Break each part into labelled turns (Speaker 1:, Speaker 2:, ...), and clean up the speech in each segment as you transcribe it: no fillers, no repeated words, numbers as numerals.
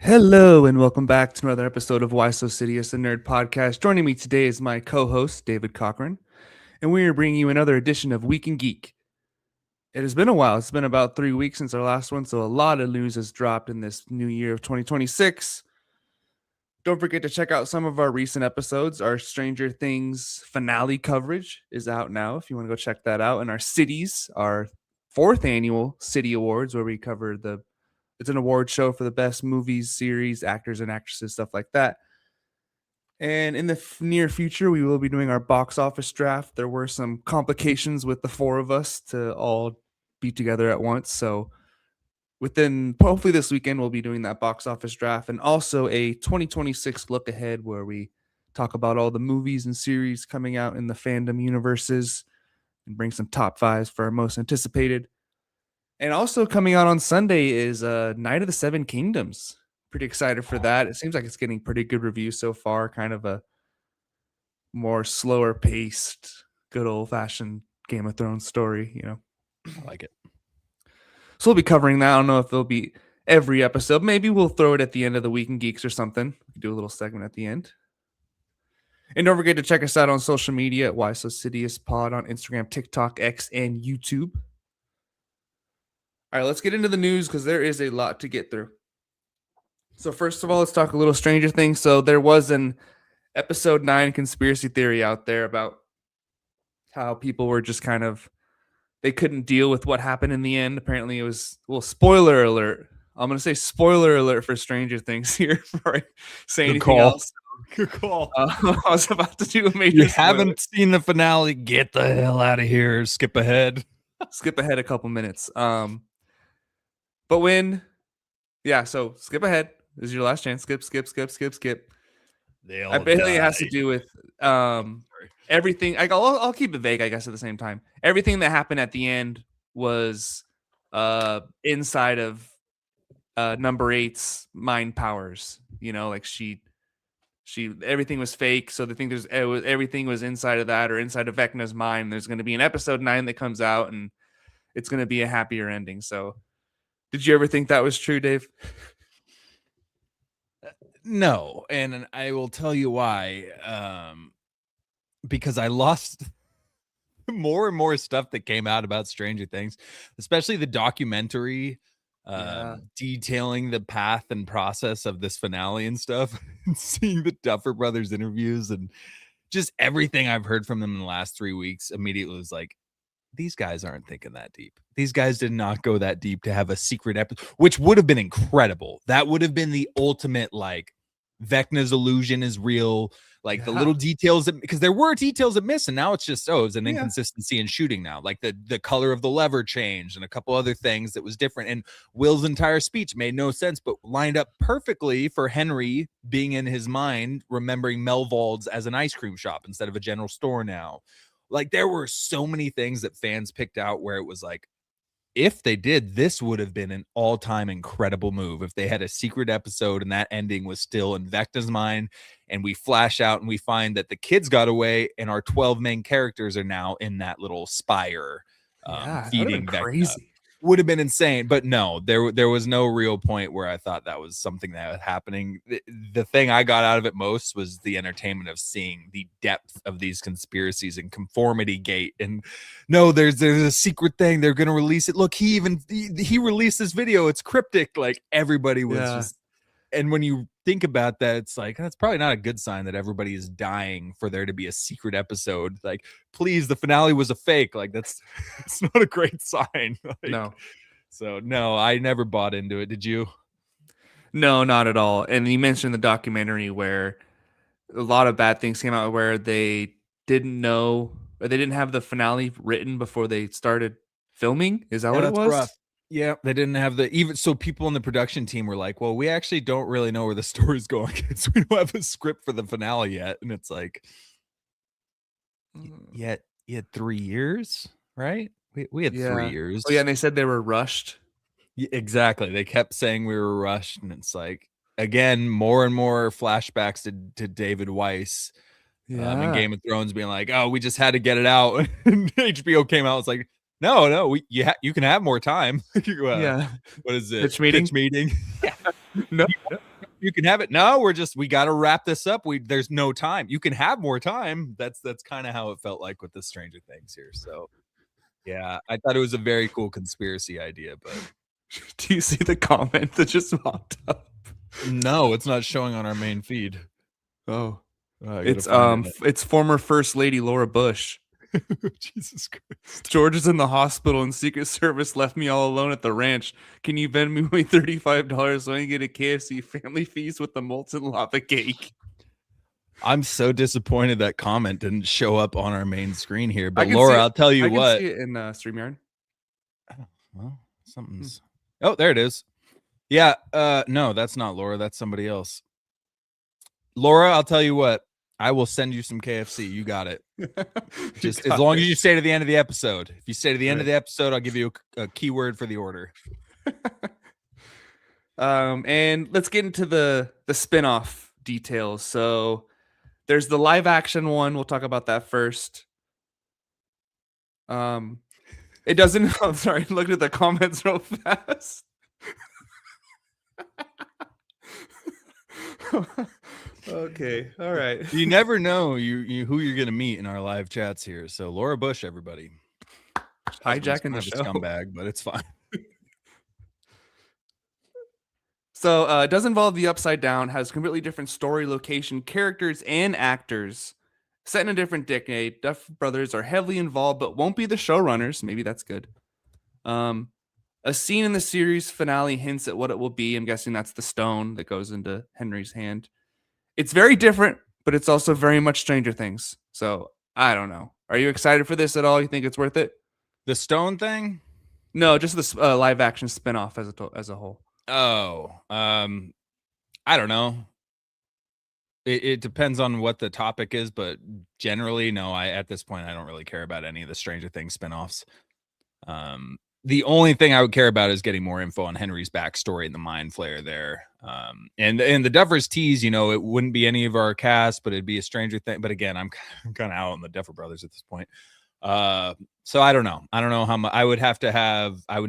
Speaker 1: Hello and welcome back to another episode of Why So Serious, the Nerd Podcast. Joining me today is my co-host David Cochran, and we are bringing you another edition of Week in Geek. It has been a while; it's been about 3 weeks since our last one, so a lot of news has dropped in this new year of 2026. Don't forget to check out some of our recent episodes. Our Stranger Things finale coverage is out now. If you want to go check that out, and our cities, our fourth annual City Awards, where we cover it's an award show for the best movies, series, actors, and actresses, stuff like that. And in the near future, we will be doing our box office draft. There were some complications with the four of us to all be together at once. So within hopefully this weekend, we'll be doing that box office draft and also a 2026 look ahead where we talk about all the movies and series coming out in the fandom universes and bring some top fives for our most anticipated. And also coming out on Sunday is Night of the Seven Kingdoms. Pretty excited for that. It seems like it's getting pretty good reviews so far. Kind of a more slower paced, good old fashioned Game of Thrones story.
Speaker 2: I like it.
Speaker 1: So we'll be covering that. I don't know if it'll be every episode. Maybe we'll throw it at the end of the Week in Geeks or something. We can do a little segment at the end. And don't forget to check us out on social media at Why So Sidious Pod on Instagram, TikTok, X, and YouTube. All right, let's get into the news because there is a lot to get through. So first of all, let's talk a little Stranger Things. So there was an episode 9 conspiracy theory out there about how people were just they couldn't deal with what happened in the end. Apparently it was, spoiler alert. I'm going to say spoiler alert for Stranger Things here before I say
Speaker 2: Good
Speaker 1: anything
Speaker 2: call.
Speaker 1: else.
Speaker 2: Good call.
Speaker 1: I was about to do a major
Speaker 2: You
Speaker 1: spoiler.
Speaker 2: haven't seen the finale, get the hell out of here. Skip ahead.
Speaker 1: Skip ahead a couple minutes. So skip ahead. This is your last chance. Skip. I bet it has to do with everything. I'll keep it vague, I guess, at the same time. Everything that happened at the end was inside of number 8's mind powers. Like she everything was fake. So they think everything was inside of that or inside of Vecna's mind. There's going to be an episode 9 that comes out and it's going to be a happier ending. So did you ever think that was true, Dave?
Speaker 2: No, and I will tell you why. Because I lost more and more stuff that came out about Stranger Things, especially the documentary detailing the path and process of this finale and stuff, and seeing the Duffer Brothers interviews and just everything I've heard from them in the last 3 weeks immediately was like, these guys aren't thinking that deep. These guys did not go that deep to have a secret episode, which would have been incredible. That would have been the ultimate, like, Vecna's illusion is real. Like the little details because there were details that miss, and now it's just it's an inconsistency in shooting now. Like the color of the lever changed and a couple other things that was different. And Will's entire speech made no sense, but lined up perfectly for Henry being in his mind, remembering Melvald's as an ice cream shop instead of a general store now. Like there were so many things that fans picked out where it was like, if they did, this would have been an all-time incredible move. If they had a secret episode and that ending was still in Vecna's mind, and we flash out and we find that the kids got away and our 12 main characters are now in that little spire feeding Vecna.
Speaker 1: Crazy.
Speaker 2: Would have been insane, but no, there was no real point where I thought that was something that was happening. The thing I got out of it most was the entertainment of seeing the depth of these conspiracies and conformity gate. And no, there's a secret thing. They're going to release it. Look, he released this video. It's cryptic. Like everybody was just, and when you think about that, it's like, that's probably not a good sign that everybody is dying for there to be a secret episode. Like, please, the finale was a fake. Like it's not a great sign. Like,
Speaker 1: No.
Speaker 2: So no, I never bought into it. Did you?
Speaker 1: No, not at all. And you mentioned the documentary where a lot of bad things came out where they didn't know, or they didn't have the finale written before they started filming. Is that what it was?
Speaker 2: Rough. Yeah, they didn't have so people in the production team were like, well, we actually don't really know where the story's going. So we don't have a script for the finale yet. And it's like, you had 3 years, right? We had 3 years.
Speaker 1: Oh, yeah, and they said they were rushed.
Speaker 2: Yeah, exactly. They kept saying we were rushed. And it's like, again, more and more flashbacks to David Weiss in Game of Thrones being like, oh, we just had to get it out. And HBO came out. It's like, no, you can have more time.
Speaker 1: What
Speaker 2: is it?
Speaker 1: Pitch meeting?
Speaker 2: Yeah.
Speaker 1: No.
Speaker 2: You can have it. No, we got to wrap this up. There's no time. You can have more time. That's kind of how it felt like with the Stranger Things here. So yeah, I thought it was a very cool conspiracy idea, but
Speaker 1: Do you see the comment that just popped up?
Speaker 2: no, it's not showing on our main feed.
Speaker 1: Oh,
Speaker 2: I
Speaker 1: it's
Speaker 2: gotta find it.
Speaker 1: it's former First Lady Laura Bush.
Speaker 2: Jesus Christ.
Speaker 1: George is in the hospital and Secret Service left me all alone at the ranch. Can you vend me $35 so I can get a KFC family feast with the molten lava cake?
Speaker 2: I'm so disappointed that comment didn't show up on our main screen here.
Speaker 1: I
Speaker 2: But
Speaker 1: can
Speaker 2: Laura,
Speaker 1: see it.
Speaker 2: I'll tell
Speaker 1: I
Speaker 2: you
Speaker 1: can
Speaker 2: what.
Speaker 1: see it in StreamYard.
Speaker 2: Well, something's. Oh, there it is. Yeah. No, that's not Laura. That's somebody else. Laura, I'll tell you what. I will send you some KFC. You got it. Just as long as you stay to the end of the episode. If you stay to the end of the episode, I'll give you a keyword for the order.
Speaker 1: And let's get into the spin-off details. So there's the live action one. We'll talk about that first. It doesn't. I'm sorry. Look at the comments real fast. Okay. All right.
Speaker 2: You never know you who you're gonna meet in our live chats here. So Laura Bush, everybody.
Speaker 1: Hijacking the
Speaker 2: Kind of a
Speaker 1: show.
Speaker 2: scumbag, but it's fine.
Speaker 1: So it does involve the Upside Down, has completely different story, location, characters, and actors. Set in a different decade, Duff brothers are heavily involved, but won't be the showrunners. Maybe that's good. A scene in the series finale hints at what it will be. I'm guessing that's the stone that goes into Henry's hand. It's very different, but it's also very much Stranger Things. So I don't know. Are you excited for this at all? You think it's worth it?
Speaker 2: The stone thing?
Speaker 1: No, just the live action spinoff as a whole.
Speaker 2: Oh, I don't know. It depends on what the topic is, but generally, no. At this point, I don't really care about any of the Stranger Things spinoffs. The only thing I would care about is getting more info on Henry's backstory and the mind flayer there. And the Duffers tease, it wouldn't be any of our cast, but it'd be a Stranger Thing. But again, I'm kind of out on the Duffer brothers at this point. So I don't know. I don't know how much I would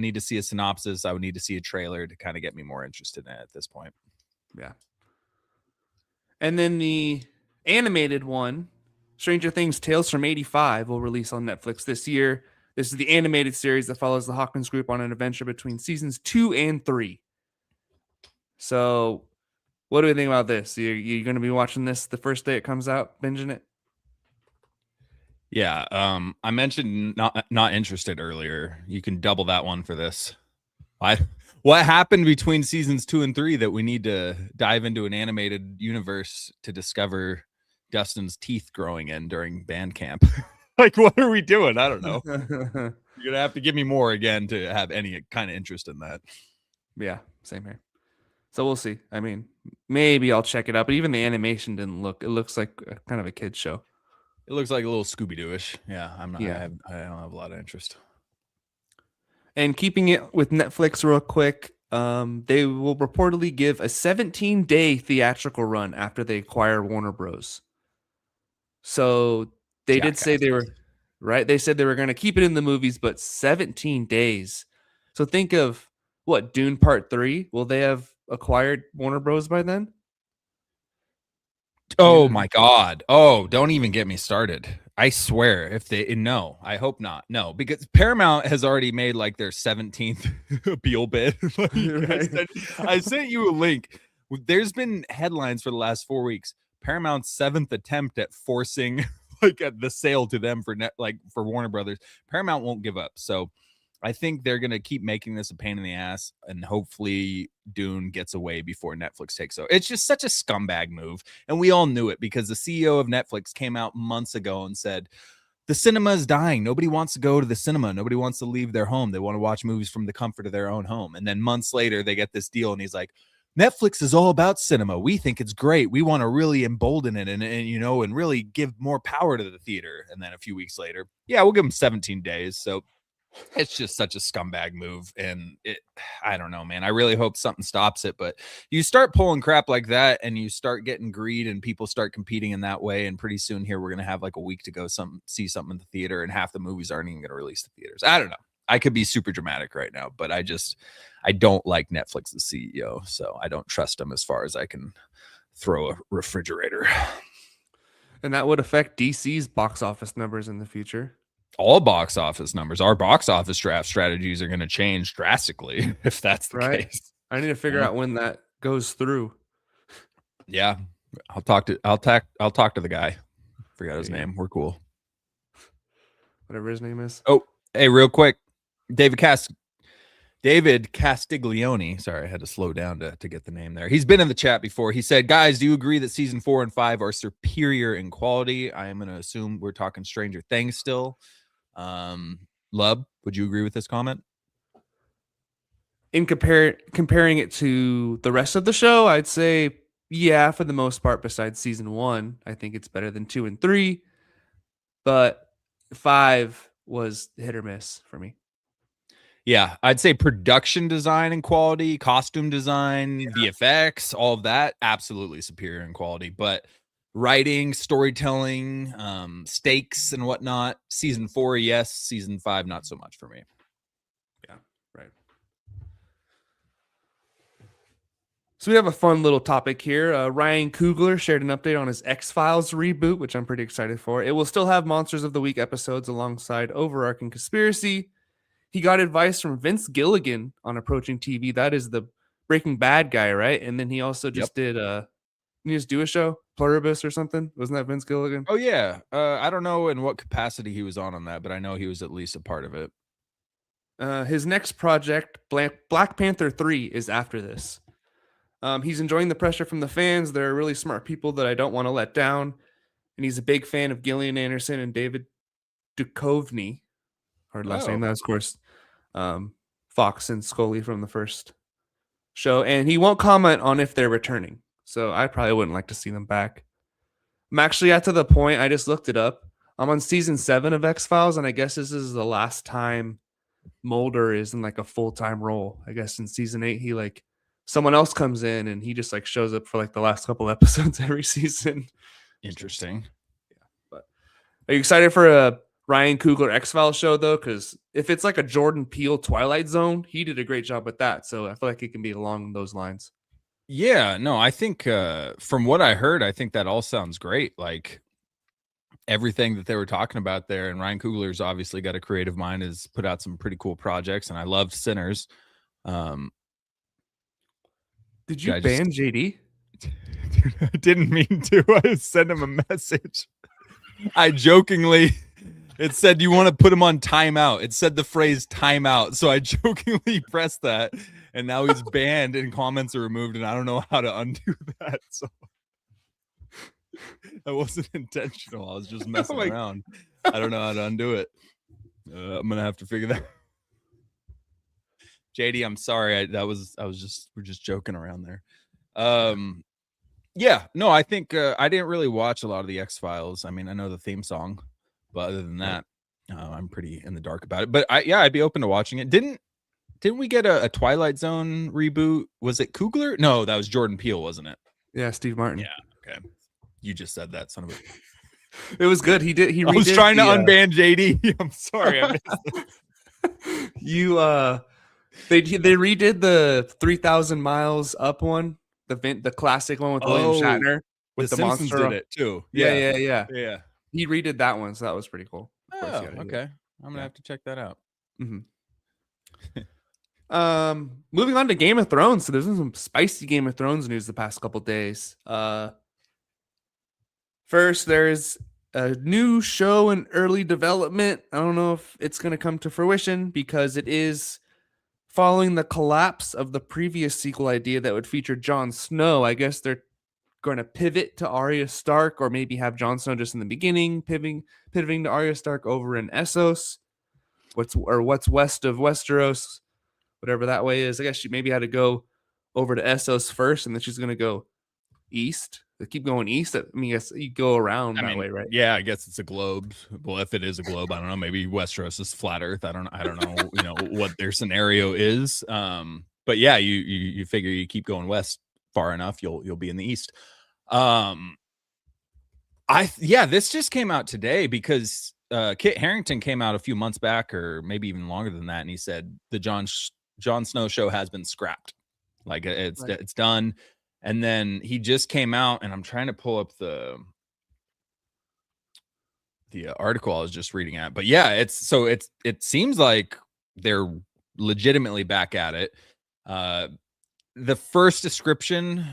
Speaker 2: need to see a synopsis. I would need to see a trailer to kind of get me more interested in it at this point.
Speaker 1: Yeah. And then the animated one, Stranger Things Tales from 85, will release on Netflix this year. This is the animated series that follows the Hawkins group on an adventure between seasons 2 and 3. So what do we think about this? You're going to be watching this the first day it comes out, binging it?
Speaker 2: Yeah. I mentioned not interested earlier. You can double that one for this. What happened between seasons 2 and 3 that we need to dive into an animated universe to discover Dustin's teeth growing in during band camp? Like, what are we doing? I don't know. You're going to have to give me more again to have any kind of interest in that.
Speaker 1: Yeah, same here. So we'll see. I mean, maybe I'll check it out, but even the animation didn't look, it looks like kind of a kid's show.
Speaker 2: It looks like a little Scooby-Doo-ish. Yeah, I don't have a lot of interest.
Speaker 1: And keeping it with Netflix real quick, they will reportedly give a 17-day theatrical run after they acquire Warner Bros. So they did say they were, right? They said they were going to keep it in the movies, but 17 days. So think of what, Dune Part 3? Will they have acquired Warner Bros. By then?
Speaker 2: Oh my God. Oh, don't even get me started. I swear no, I hope not. No, because Paramount has already made like their 17th appeal bid. I sent you a link. There's been headlines for the last 4 weeks. Paramount's 7th attempt at forcing at the sale to them for Warner Brothers. Paramount won't give up. So I think they're going to keep making this a pain in the ass, and hopefully Dune gets away before Netflix takes over. It's just such a scumbag move, and we all knew it because the CEO of Netflix came out months ago and said, the cinema is dying. Nobody wants to go to the cinema. Nobody wants to leave their home. They want to watch movies from the comfort of their own home. And then months later, they get this deal, and he's like, Netflix is all about cinema. We think it's great. We want to really embolden it and really give more power to the theater. And then a few weeks later, yeah, we'll give them 17 days. So it's just such a scumbag move. And I don't know, man. I really hope something stops it. But you start pulling crap like that and you start getting greed and people start competing in that way. And pretty soon here, we're going to have like a week to go see something in the theater and half the movies aren't even going to release the theaters. I don't know. I could be super dramatic right now, but I don't like Netflix's CEO, so I don't trust him as far as I can throw a refrigerator.
Speaker 1: And that would affect DC's box office numbers in the future.
Speaker 2: All box office numbers, our box office draft strategies are going to change drastically if that's the case.
Speaker 1: I need to figure out when that goes through.
Speaker 2: Yeah, I'll talk to the guy. Forgot his name. We're cool.
Speaker 1: Whatever his name is.
Speaker 2: Oh, hey, real quick, David Castiglione. Sorry, I had to slow down to get the name there. He's been in the chat before. He said, guys, do you agree that season 4 and 5 are superior in quality? I am going to assume we're talking Stranger Things still. Lub, would you agree with this comment?
Speaker 1: In comparing it to the rest of the show, I'd say, yeah, for the most part, besides season 1, I think it's better than 2 and 3. But 5 was hit or miss for me.
Speaker 2: Yeah, I'd say production design and quality, costume design, VFX, all of that, absolutely superior in quality. But writing, storytelling, stakes and whatnot, season 4, yes. Season 5, not so much for me.
Speaker 1: Yeah, right. So we have a fun little topic here. Ryan Coogler shared an update on his X-Files reboot, which I'm pretty excited for. It will still have Monsters of the Week episodes alongside Overarching Conspiracy. He got advice from Vince Gilligan on approaching TV. That is the Breaking Bad guy, right? And then he also just did he just do a show, Pluribus or something. Wasn't that Vince Gilligan?
Speaker 2: Oh yeah. I don't know in what capacity he was on that, but I know he was at least a part of it.
Speaker 1: His next project, Black Panther 3, is after this. He's enjoying the pressure from the fans. They're really smart people that I don't want to let down. And he's a big fan of Gillian Anderson and David Duchovny. Hard last name. That's, of course, Fox and Scully from the first show. And he won't comment on if they're returning. So I probably wouldn't like to see them back. I'm actually at to the point, I just looked it up. I'm on season 7 of X-Files, and I guess this is the last time Mulder is in like a full-time role. I guess in season 8, he like someone else comes in and he just like shows up for like the last couple episodes every season.
Speaker 2: Interesting.
Speaker 1: Yeah. But are you excited for a Ryan Coogler X-Files show though? Because if it's like a Jordan Peele Twilight Zone, he did a great job with that. So I feel like it can be along those lines.
Speaker 2: Yeah, no, I think from what I heard, I think that all sounds great. Like everything that they were talking about there, and Ryan Coogler's obviously got a creative mind, has put out some pretty cool projects, and I loved Sinners.
Speaker 1: Did you ban JD?
Speaker 2: Dude, I didn't mean to. I sent him a message. I jokingly, it said, you want to put him on timeout. It said the phrase timeout. So I jokingly pressed that, and now he's banned and comments are removed, and I don't know how to undo that. So that wasn't intentional. I was just messing around. I don't know how to undo it. I'm going to have to figure that out. JD, I'm sorry. We're just joking around there. Yeah, no, I think I didn't really watch a lot of the X-Files. I mean, I know the theme song, but other than that, I'm pretty in the dark about it. But I'd be open to watching it. Didn't we get a Twilight Zone reboot? Was it Coogler? No, that was Jordan Peele, wasn't it?
Speaker 1: Yeah, Steve Martin.
Speaker 2: Yeah, okay. You just said that, son of a.
Speaker 1: It was good. He did.
Speaker 2: I was trying to unban JD. I'm sorry. I missed it.
Speaker 1: They redid the 3,000 Miles Up one, the classic one with William Shatner with the
Speaker 2: Simpsons
Speaker 1: monster.
Speaker 2: Did it too.
Speaker 1: Yeah. He redid that one, so that was pretty cool.
Speaker 2: Okay. I'm gonna have to check that out.
Speaker 1: Moving on to Game of Thrones. So there's been some spicy Game of Thrones news the past couple days. First, there's a new show in early development. I don't know if it's going to come to fruition because it is following the collapse of the previous sequel idea that would feature Jon Snow. I guess they're going to pivot to Arya Stark, or maybe have Jon Snow just in the beginning, pivoting to Arya Stark over in Essos, what's west of Westeros, whatever that way is. I guess she maybe had to go over to Essos first, and then she's going to go east. They keep going east. I mean, yes, you go around that way, right?
Speaker 2: Yeah, I guess it's a globe. Well, if it is a globe, I don't know. Maybe Westeros is flat Earth. I don't know. What their scenario is. But yeah, you figure you keep going west far enough, you'll be in the east. This just came out today because Kit Harington came out a few months back, or maybe even longer than that, and he said the Jon Jon Snow show has been scrapped. Like it's done. And then he just came out, and I'm trying to pull up the article I was just reading at. But yeah, it seems like they're legitimately back at it. The first description,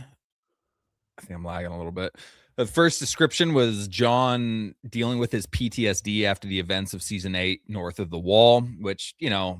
Speaker 2: I think I'm lagging a little bit. The first description was Jon dealing with his PTSD after the events of season 8, North of the Wall, which, you know,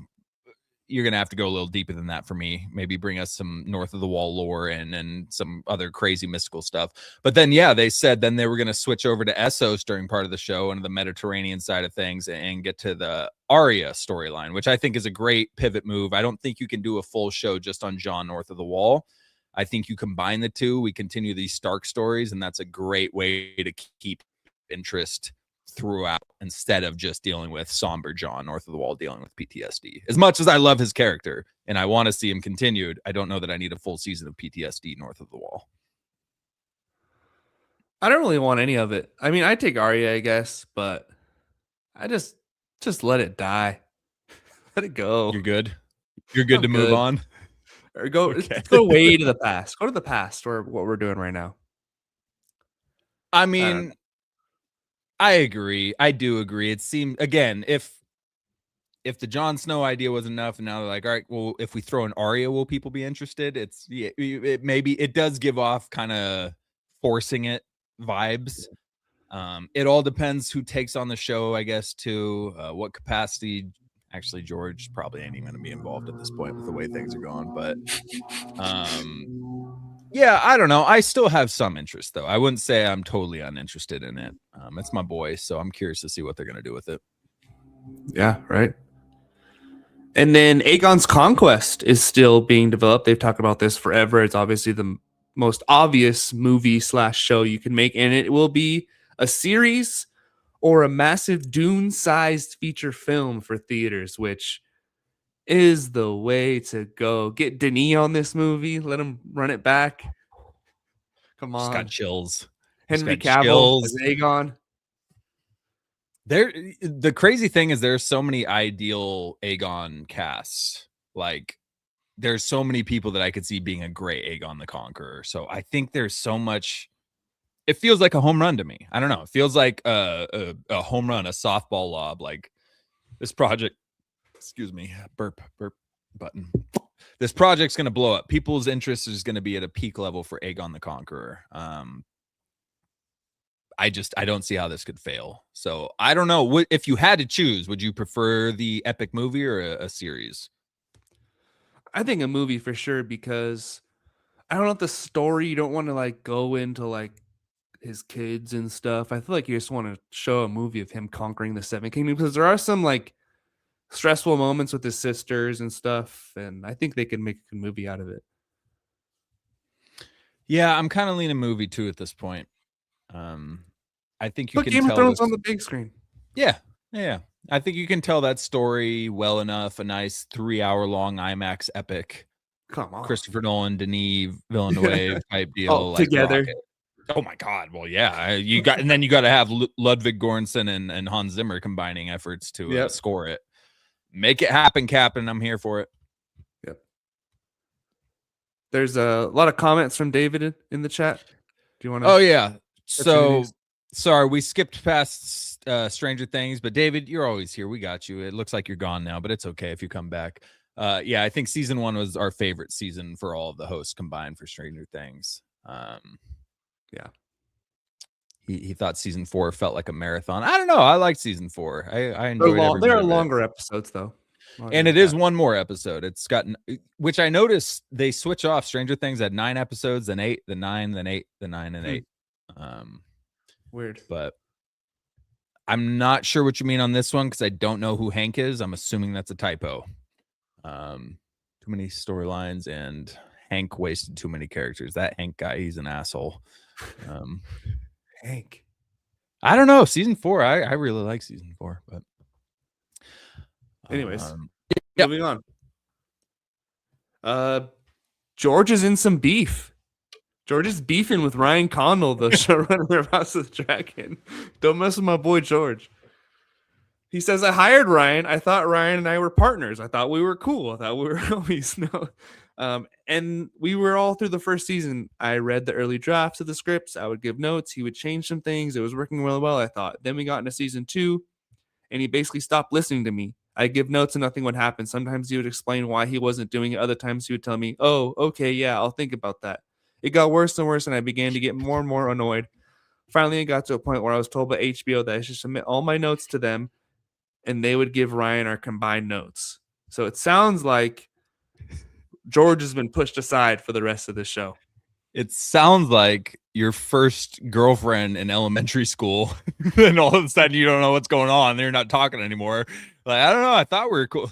Speaker 2: you're going to have to go a little deeper than that for me. Maybe bring us some North of the Wall lore and some other crazy mystical stuff. But then, yeah, they said then they were going to switch over to Essos during part of the show and the Mediterranean side of things and get to the Arya storyline, which I think is a great pivot move. I don't think you can do a full show just on Jon North of the Wall. I think you combine the two. We continue these Stark stories, and that's a great way to keep interest throughout instead of just dealing with somber Jon North of the Wall dealing with PTSD. As much as I love his character and I want to see him continued, I don't know that I need a full season of PTSD North of the Wall.
Speaker 1: I don't really want any of it. I mean, I take Arya, I guess, but I just let it die. Let it go.
Speaker 2: You're good. You're good to move on.
Speaker 1: Or go. Okay. Let's go way to the past. Go to the past, or what we're doing right now.
Speaker 2: I mean, I agree. I do agree. It seemed, again, if the Jon Snow idea was enough, and now they're like, all right, well, if we throw an Arya, will people be interested? It does give off kind of forcing it vibes. It all depends who takes on the show, I guess, too. What capacity. Actually, George probably ain't even going to be involved at this point with the way things are going. But yeah, I don't know. I still have some interest, though. I wouldn't say I'm totally uninterested in it. It's my boy, so I'm curious to see what they're going to do with it.
Speaker 1: Yeah, right. And then Aegon's Conquest is still being developed. They've talked about this forever. It's obviously the most obvious movie / show you can make, and it will be a series or a massive Dune-sized feature film for theaters, which is the way to go. Get Denis on this movie. Let him run it back. Come on.
Speaker 2: Just got chills.
Speaker 1: Henry Cavill as Aegon.
Speaker 2: The crazy thing is there's so many ideal Aegon casts. Like, there's so many people that I could see being a great Aegon the Conqueror. So I think there's so much. It feels like a home run to me. I don't know. It feels like a home run, a softball lob. Like this project, excuse me, burp button. This project's going to blow up. People's interest is going to be at a peak level for Aegon the Conqueror. I don't see how this could fail. So I don't know. If you had to choose, would you prefer the epic movie or a series?
Speaker 1: I think a movie for sure, because I don't know the story. You don't want to like go into like his kids and stuff. I feel like you just want to show a movie of him conquering the Seven Kingdoms, because there are some like stressful moments with his sisters and stuff, and I think they can make a good movie out of it.
Speaker 2: Yeah, I'm kind of leaning movie too at this point. I think you
Speaker 1: can Game
Speaker 2: tell
Speaker 1: of Thrones on the big screen.
Speaker 2: Yeah. I think you can tell that story well enough. A nice 3-hour long IMAX epic.
Speaker 1: Come on,
Speaker 2: Christopher Nolan, Denis Villeneuve type deal,
Speaker 1: like together.
Speaker 2: Rocket. Oh my God! Well, yeah, you got to have Ludwig Göransson and Hans Zimmer combining efforts to score it. Make it happen, Captain. I'm here for it.
Speaker 1: Yep. There's a lot of comments from David in the chat. Do you want to?
Speaker 2: Oh yeah. So sorry, we skipped past Stranger Things, but David, you're always here. We got you. It looks like you're gone now, but it's okay if you come back. Yeah, I think season 1 was our favorite season for all of the hosts combined for Stranger Things.
Speaker 1: Yeah.
Speaker 2: He thought season 4 felt like a marathon. I don't know. I liked season 4. I enjoyed it.
Speaker 1: There are longer episodes though.
Speaker 2: And it is one more episode. It's gotten, which I noticed they switch off. Stranger Things had 9 episodes, then 8, then 9, then 8, then 9, and 8.
Speaker 1: Weird.
Speaker 2: But I'm not sure what you mean on this one because I don't know who Hank is. I'm assuming that's a typo. Too many storylines, and Hank wasted too many characters. That Hank guy, he's an asshole.
Speaker 1: Hank.
Speaker 2: I don't know. Season 4, I really like season 4, but
Speaker 1: anyways, moving on. George is in some beef. George is beefing with Ryan Condal, the showrunner of House of the Dragon. Don't mess with my boy George. He says, I hired Ryan. I thought Ryan and I were partners. I thought we were cool. I thought we were homies. No. And we were all through the first season. I read the early drafts of the scripts. I would give notes. He would change some things. It was working really well, I thought. Then we got into season 2, and he basically stopped listening to me. I give notes and nothing would happen. Sometimes he would explain why he wasn't doing it. Other times he would tell me, oh, okay, yeah, I'll think about that. It got worse and worse, and I began to get more and more annoyed. Finally, it got to a point where I was told by HBO that I should submit all my notes to them, and they would give Ryan our combined notes. So it sounds like George has been pushed aside for the rest of the show.
Speaker 2: It sounds like your first girlfriend in elementary school, and all of a sudden you don't know what's going on. They're not talking anymore. Like, I don't know. I thought we were cool.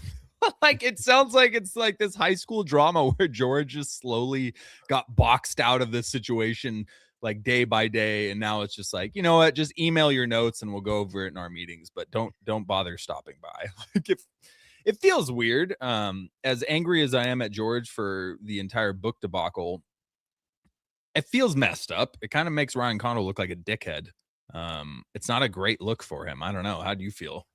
Speaker 2: Like, it sounds like it's like this high school drama where George just slowly got boxed out of this situation, like day by day, and now it's just like, you know what, just email your notes and we'll go over it in our meetings, but don't bother stopping by. Like, if it feels weird, as angry as I am at George for the entire book debacle, it feels messed up. It kind of makes Ryan Condal look like a dickhead. It's not a great look for him. I don't know. How do you feel?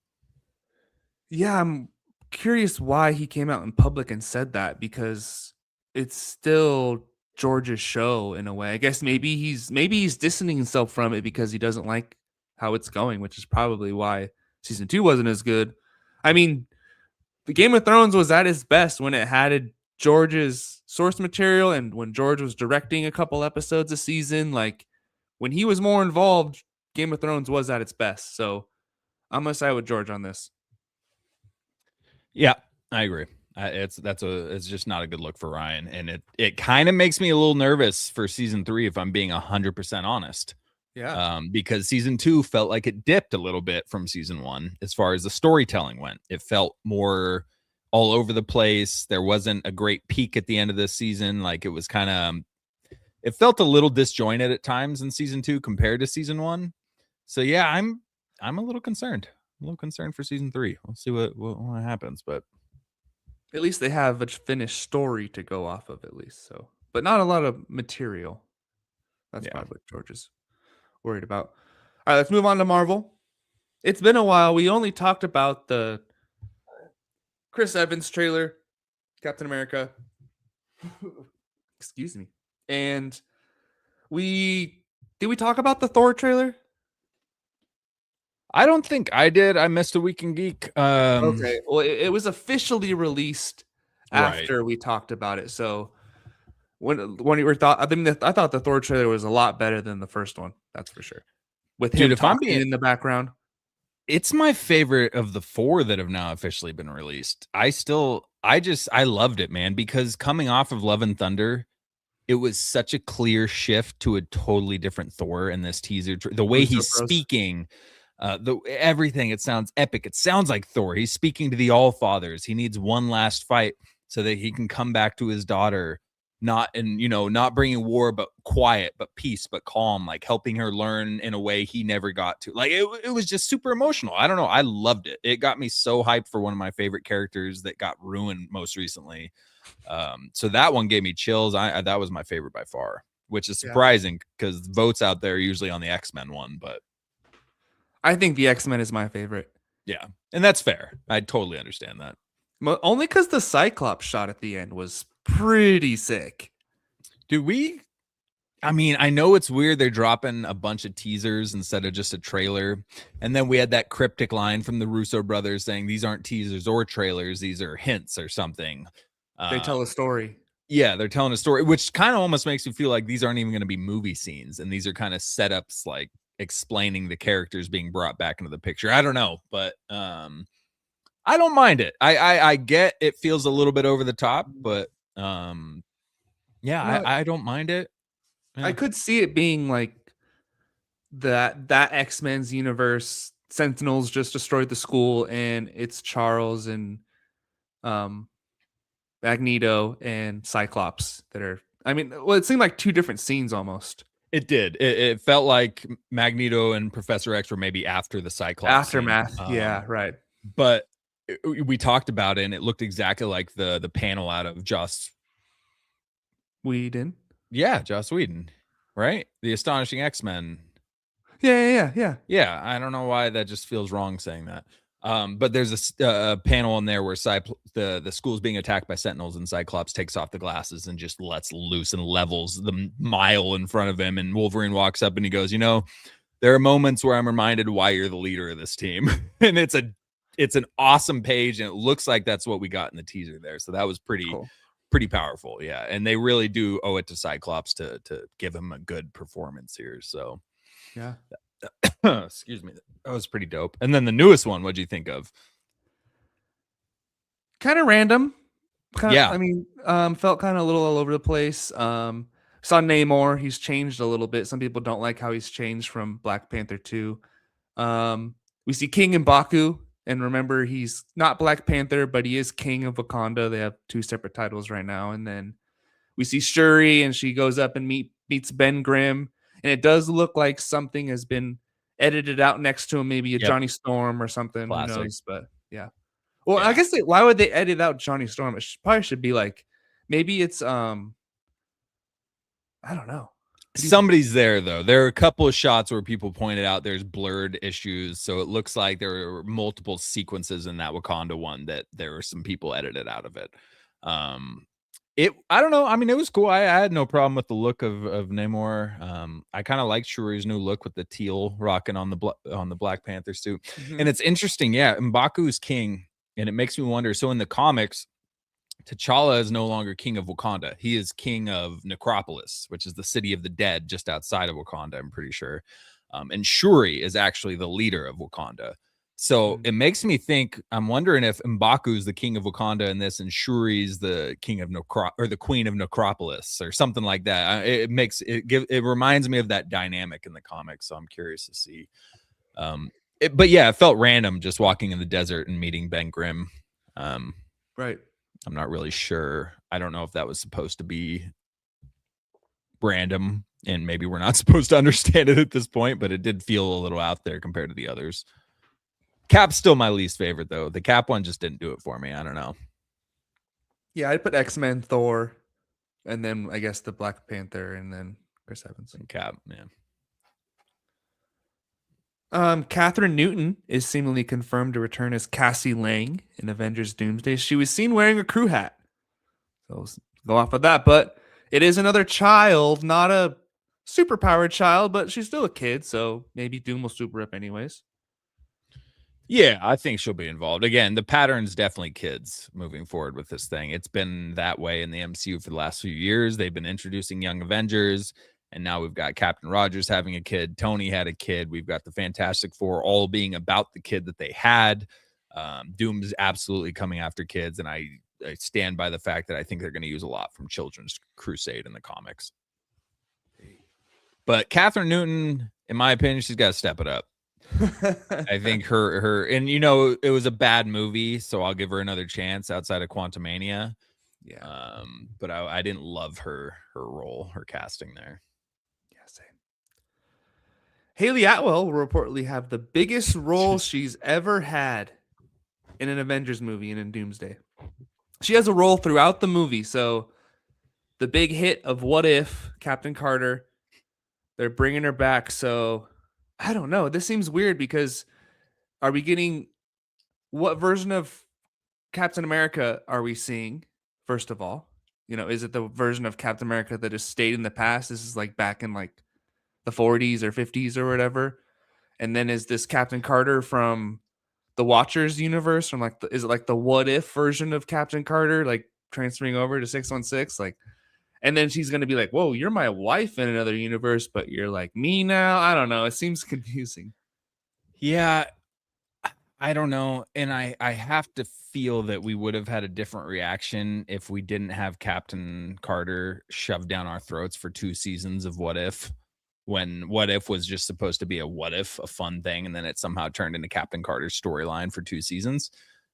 Speaker 1: Yeah, I'm curious why he came out in public and said that, because it's still George's show in a way. I guess maybe he's distancing himself from it because he doesn't like how it's going, which is probably why season 2 wasn't as good. I mean, the Game of Thrones was at its best when it had George's source material and when George was directing a couple episodes a season. Like, when he was more involved, Game of Thrones was at its best. So I'm gonna side with George on this.
Speaker 2: Yeah, I agree. It's just not a good look for Ryan, and it kind of makes me a little nervous for season 3, if I'm being 100% honest.
Speaker 1: Yeah.
Speaker 2: Because season 2 felt like it dipped a little bit from season 1 as far as the storytelling went. It felt more all over the place. There wasn't a great peak at the end of this season. Like, it was kind of, it felt a little disjointed at times in season 2 compared to season 1. So yeah, I'm a little concerned. A little concerned for season 3. We'll see what happens, but
Speaker 1: At least they have a finished story to go off of, at least. So, but not a lot of material. That's
Speaker 2: yeah.
Speaker 1: probably what George is worried about. All right, let's move on to Marvel. It's been a while. We only talked about the Chris Evans trailer, Captain America. Excuse me. And did we talk about the Thor trailer?
Speaker 2: I don't think I did. I missed a Week in Geek.
Speaker 1: Okay. Well, it was officially released
Speaker 2: Right.
Speaker 1: after we talked about it. So when you were thought, I thought the Thor trailer was a lot better than the first one. That's for sure. With
Speaker 2: Dude,
Speaker 1: him
Speaker 2: if I'm
Speaker 1: talking
Speaker 2: being,
Speaker 1: in the background.
Speaker 2: it's my favorite of the 4 that have now officially been released. I loved it, man, because coming off of Love and Thunder, it was such a clear shift to a totally different Thor in this teaser. The way
Speaker 1: Russo
Speaker 2: he's
Speaker 1: Bros.
Speaker 2: speaking, everything, it sounds epic. It sounds like Thor. He's speaking to the All Fathers. He needs one last fight so that he can come back to his daughter, not bringing war, but quiet, but peace, but calm, like helping her learn in a way he never got to. Like, it was just super emotional. I don't know. I loved it. It got me so hyped for one of my favorite characters that got ruined most recently. So that one gave me chills. That was my favorite by far, which is surprising because votes out there are usually on the X-Men one, but
Speaker 1: I think the X-Men is my favorite.
Speaker 2: yeah, and that's fair. I totally understand that.
Speaker 1: Only because the Cyclops shot at the end was pretty sick.
Speaker 2: I mean, I know it's weird they're dropping a bunch of teasers instead of just a trailer. And then we had that cryptic line from the Russo brothers saying these aren't teasers or trailers, these are hints or something.
Speaker 1: They tell a story.
Speaker 2: Yeah, they're telling a story, which kind of almost makes me feel like these aren't even going to be movie scenes. And these are kind of setups, like explaining the characters being brought back into the picture. I don't know, but I don't mind it. I get it feels a little bit over the top, but yeah, I don't mind it. Yeah.
Speaker 1: I could see it being like that X-Men's universe. Sentinels just destroyed the school, and it's Charles and Magneto and Cyclops that are. I mean, well, it seemed like two different scenes almost.
Speaker 2: It did. It felt like Magneto and Professor X were maybe after the Cyclops
Speaker 1: aftermath.
Speaker 2: Scene.
Speaker 1: Yeah, right.
Speaker 2: But we talked about it, and it looked exactly like the panel out of Joss
Speaker 1: Whedon.
Speaker 2: Yeah, Joss Whedon, right? The Astonishing X-Men.
Speaker 1: Yeah.
Speaker 2: Yeah, I don't know why that just feels wrong saying that. But there's a panel in there where the school's being attacked by Sentinels, and Cyclops takes off the glasses and just lets loose and levels the mile in front of him. And Wolverine walks up and he goes, there are moments where I'm reminded why you're the leader of this team. And it's an awesome page, and it looks like that's what we got in the teaser there. So that was pretty powerful. Yeah. And they really do owe it to Cyclops to give him a good performance here. So
Speaker 1: yeah.
Speaker 2: Excuse me. That was pretty dope. And then the newest one, what'd you think of?
Speaker 1: Kind of random.
Speaker 2: Yeah.
Speaker 1: I mean, felt kind of a little all over the place. Saw Namor. He's changed a little bit. Some people don't like how he's changed from Black Panther 2. We see King M'Baku, and remember, he's not Black Panther, but he is King of Wakanda. They have 2 separate titles right now. And then we see Shuri, and she goes up and meets Ben Grimm, and it does look like something has been edited out next to him, maybe a Johnny Storm or something.
Speaker 2: Classic.
Speaker 1: Who knows? But yeah. Well, I guess why would they edit out Johnny Storm? It probably should be like, maybe it's I don't know.
Speaker 2: Somebody's there though. There are a couple of shots where people pointed out there's blurred issues, so it looks like there were multiple sequences in that Wakanda one that there were some people edited out of it. I don't know. I mean, it was cool. I had no problem with the look of Namor. I kind of liked Shuri's new look with the teal rocking on the Black Panther suit. Mm-hmm. And it's interesting. Yeah, M'Baku's king, and it makes me wonder. So in the comics, T'Challa is no longer king of Wakanda. He is king of Necropolis, which is the city of the dead just outside of Wakanda, I'm pretty sure. And Shuri is actually the leader of Wakanda. So it makes me think, I'm wondering if M'Baku is the king of Wakanda in this, and Shuri's the king of or the queen of Necropolis, or something like that. It reminds me of that dynamic in the comics. So I'm curious to see. But yeah, it felt random just walking in the desert and meeting Ben Grimm.
Speaker 1: Right.
Speaker 2: I'm not really sure. I don't know if that was supposed to be random, and maybe we're not supposed to understand it at this point, but it did feel a little out there compared to the others. Cap's still my least favorite, though. The Cap one just didn't do it for me. I don't know.
Speaker 1: Yeah, I'd put X-Men, Thor, and then I guess the Black Panther, and then Chris Evans.
Speaker 2: And Cap, man.
Speaker 1: Catherine Newton is seemingly confirmed to return as Cassie Lang in Avengers Doomsday. She was seen wearing a crew hat. So let's go off of that. But it is another child, not a superpowered child, but she's still a kid. So maybe Doom will super up anyways.
Speaker 2: Yeah, I think she'll be involved. Again, the pattern's definitely kids moving forward with this thing. It's been that way in the MCU for the last few years. They've been introducing young Avengers. And now we've got Captain Rogers having a kid. Tony had a kid. We've got the Fantastic Four all being about the kid that they had. Doom's absolutely coming after kids. And I stand by the fact that I think they're going to use a lot from Children's Crusade in the comics. But Catherine Newton, in my opinion, she's got to step it up. I think her and it was a bad movie, so I'll give her another chance outside of Quantumania.
Speaker 1: Yeah.
Speaker 2: But I didn't love her role, her casting there.
Speaker 1: Haley Atwell will reportedly have the biggest role she's ever had in an Avengers movie and in Doomsday. She has a role throughout the movie. So the big hit of What If, Captain Carter, they're bringing her back. So I don't know. This seems weird because are we getting what version of Captain America are we seeing? First of all, is it the version of Captain America that has stayed in the past? This is like back in like the 40s or 50s or whatever. And then is this Captain Carter from the Watchers universe, from like is it like the What If version of Captain Carter, like transferring over to 616? Like, and then she's going to be like, whoa, you're my wife in another universe, but you're like me now. I don't know. It seems confusing.
Speaker 2: Yeah, I don't know. And I have to feel that we would have had a different reaction if we didn't have Captain Carter shoved down our throats for 2 seasons of What If, when What If was just supposed to be a fun thing, and then it somehow turned into Captain Carter's storyline for 2 seasons.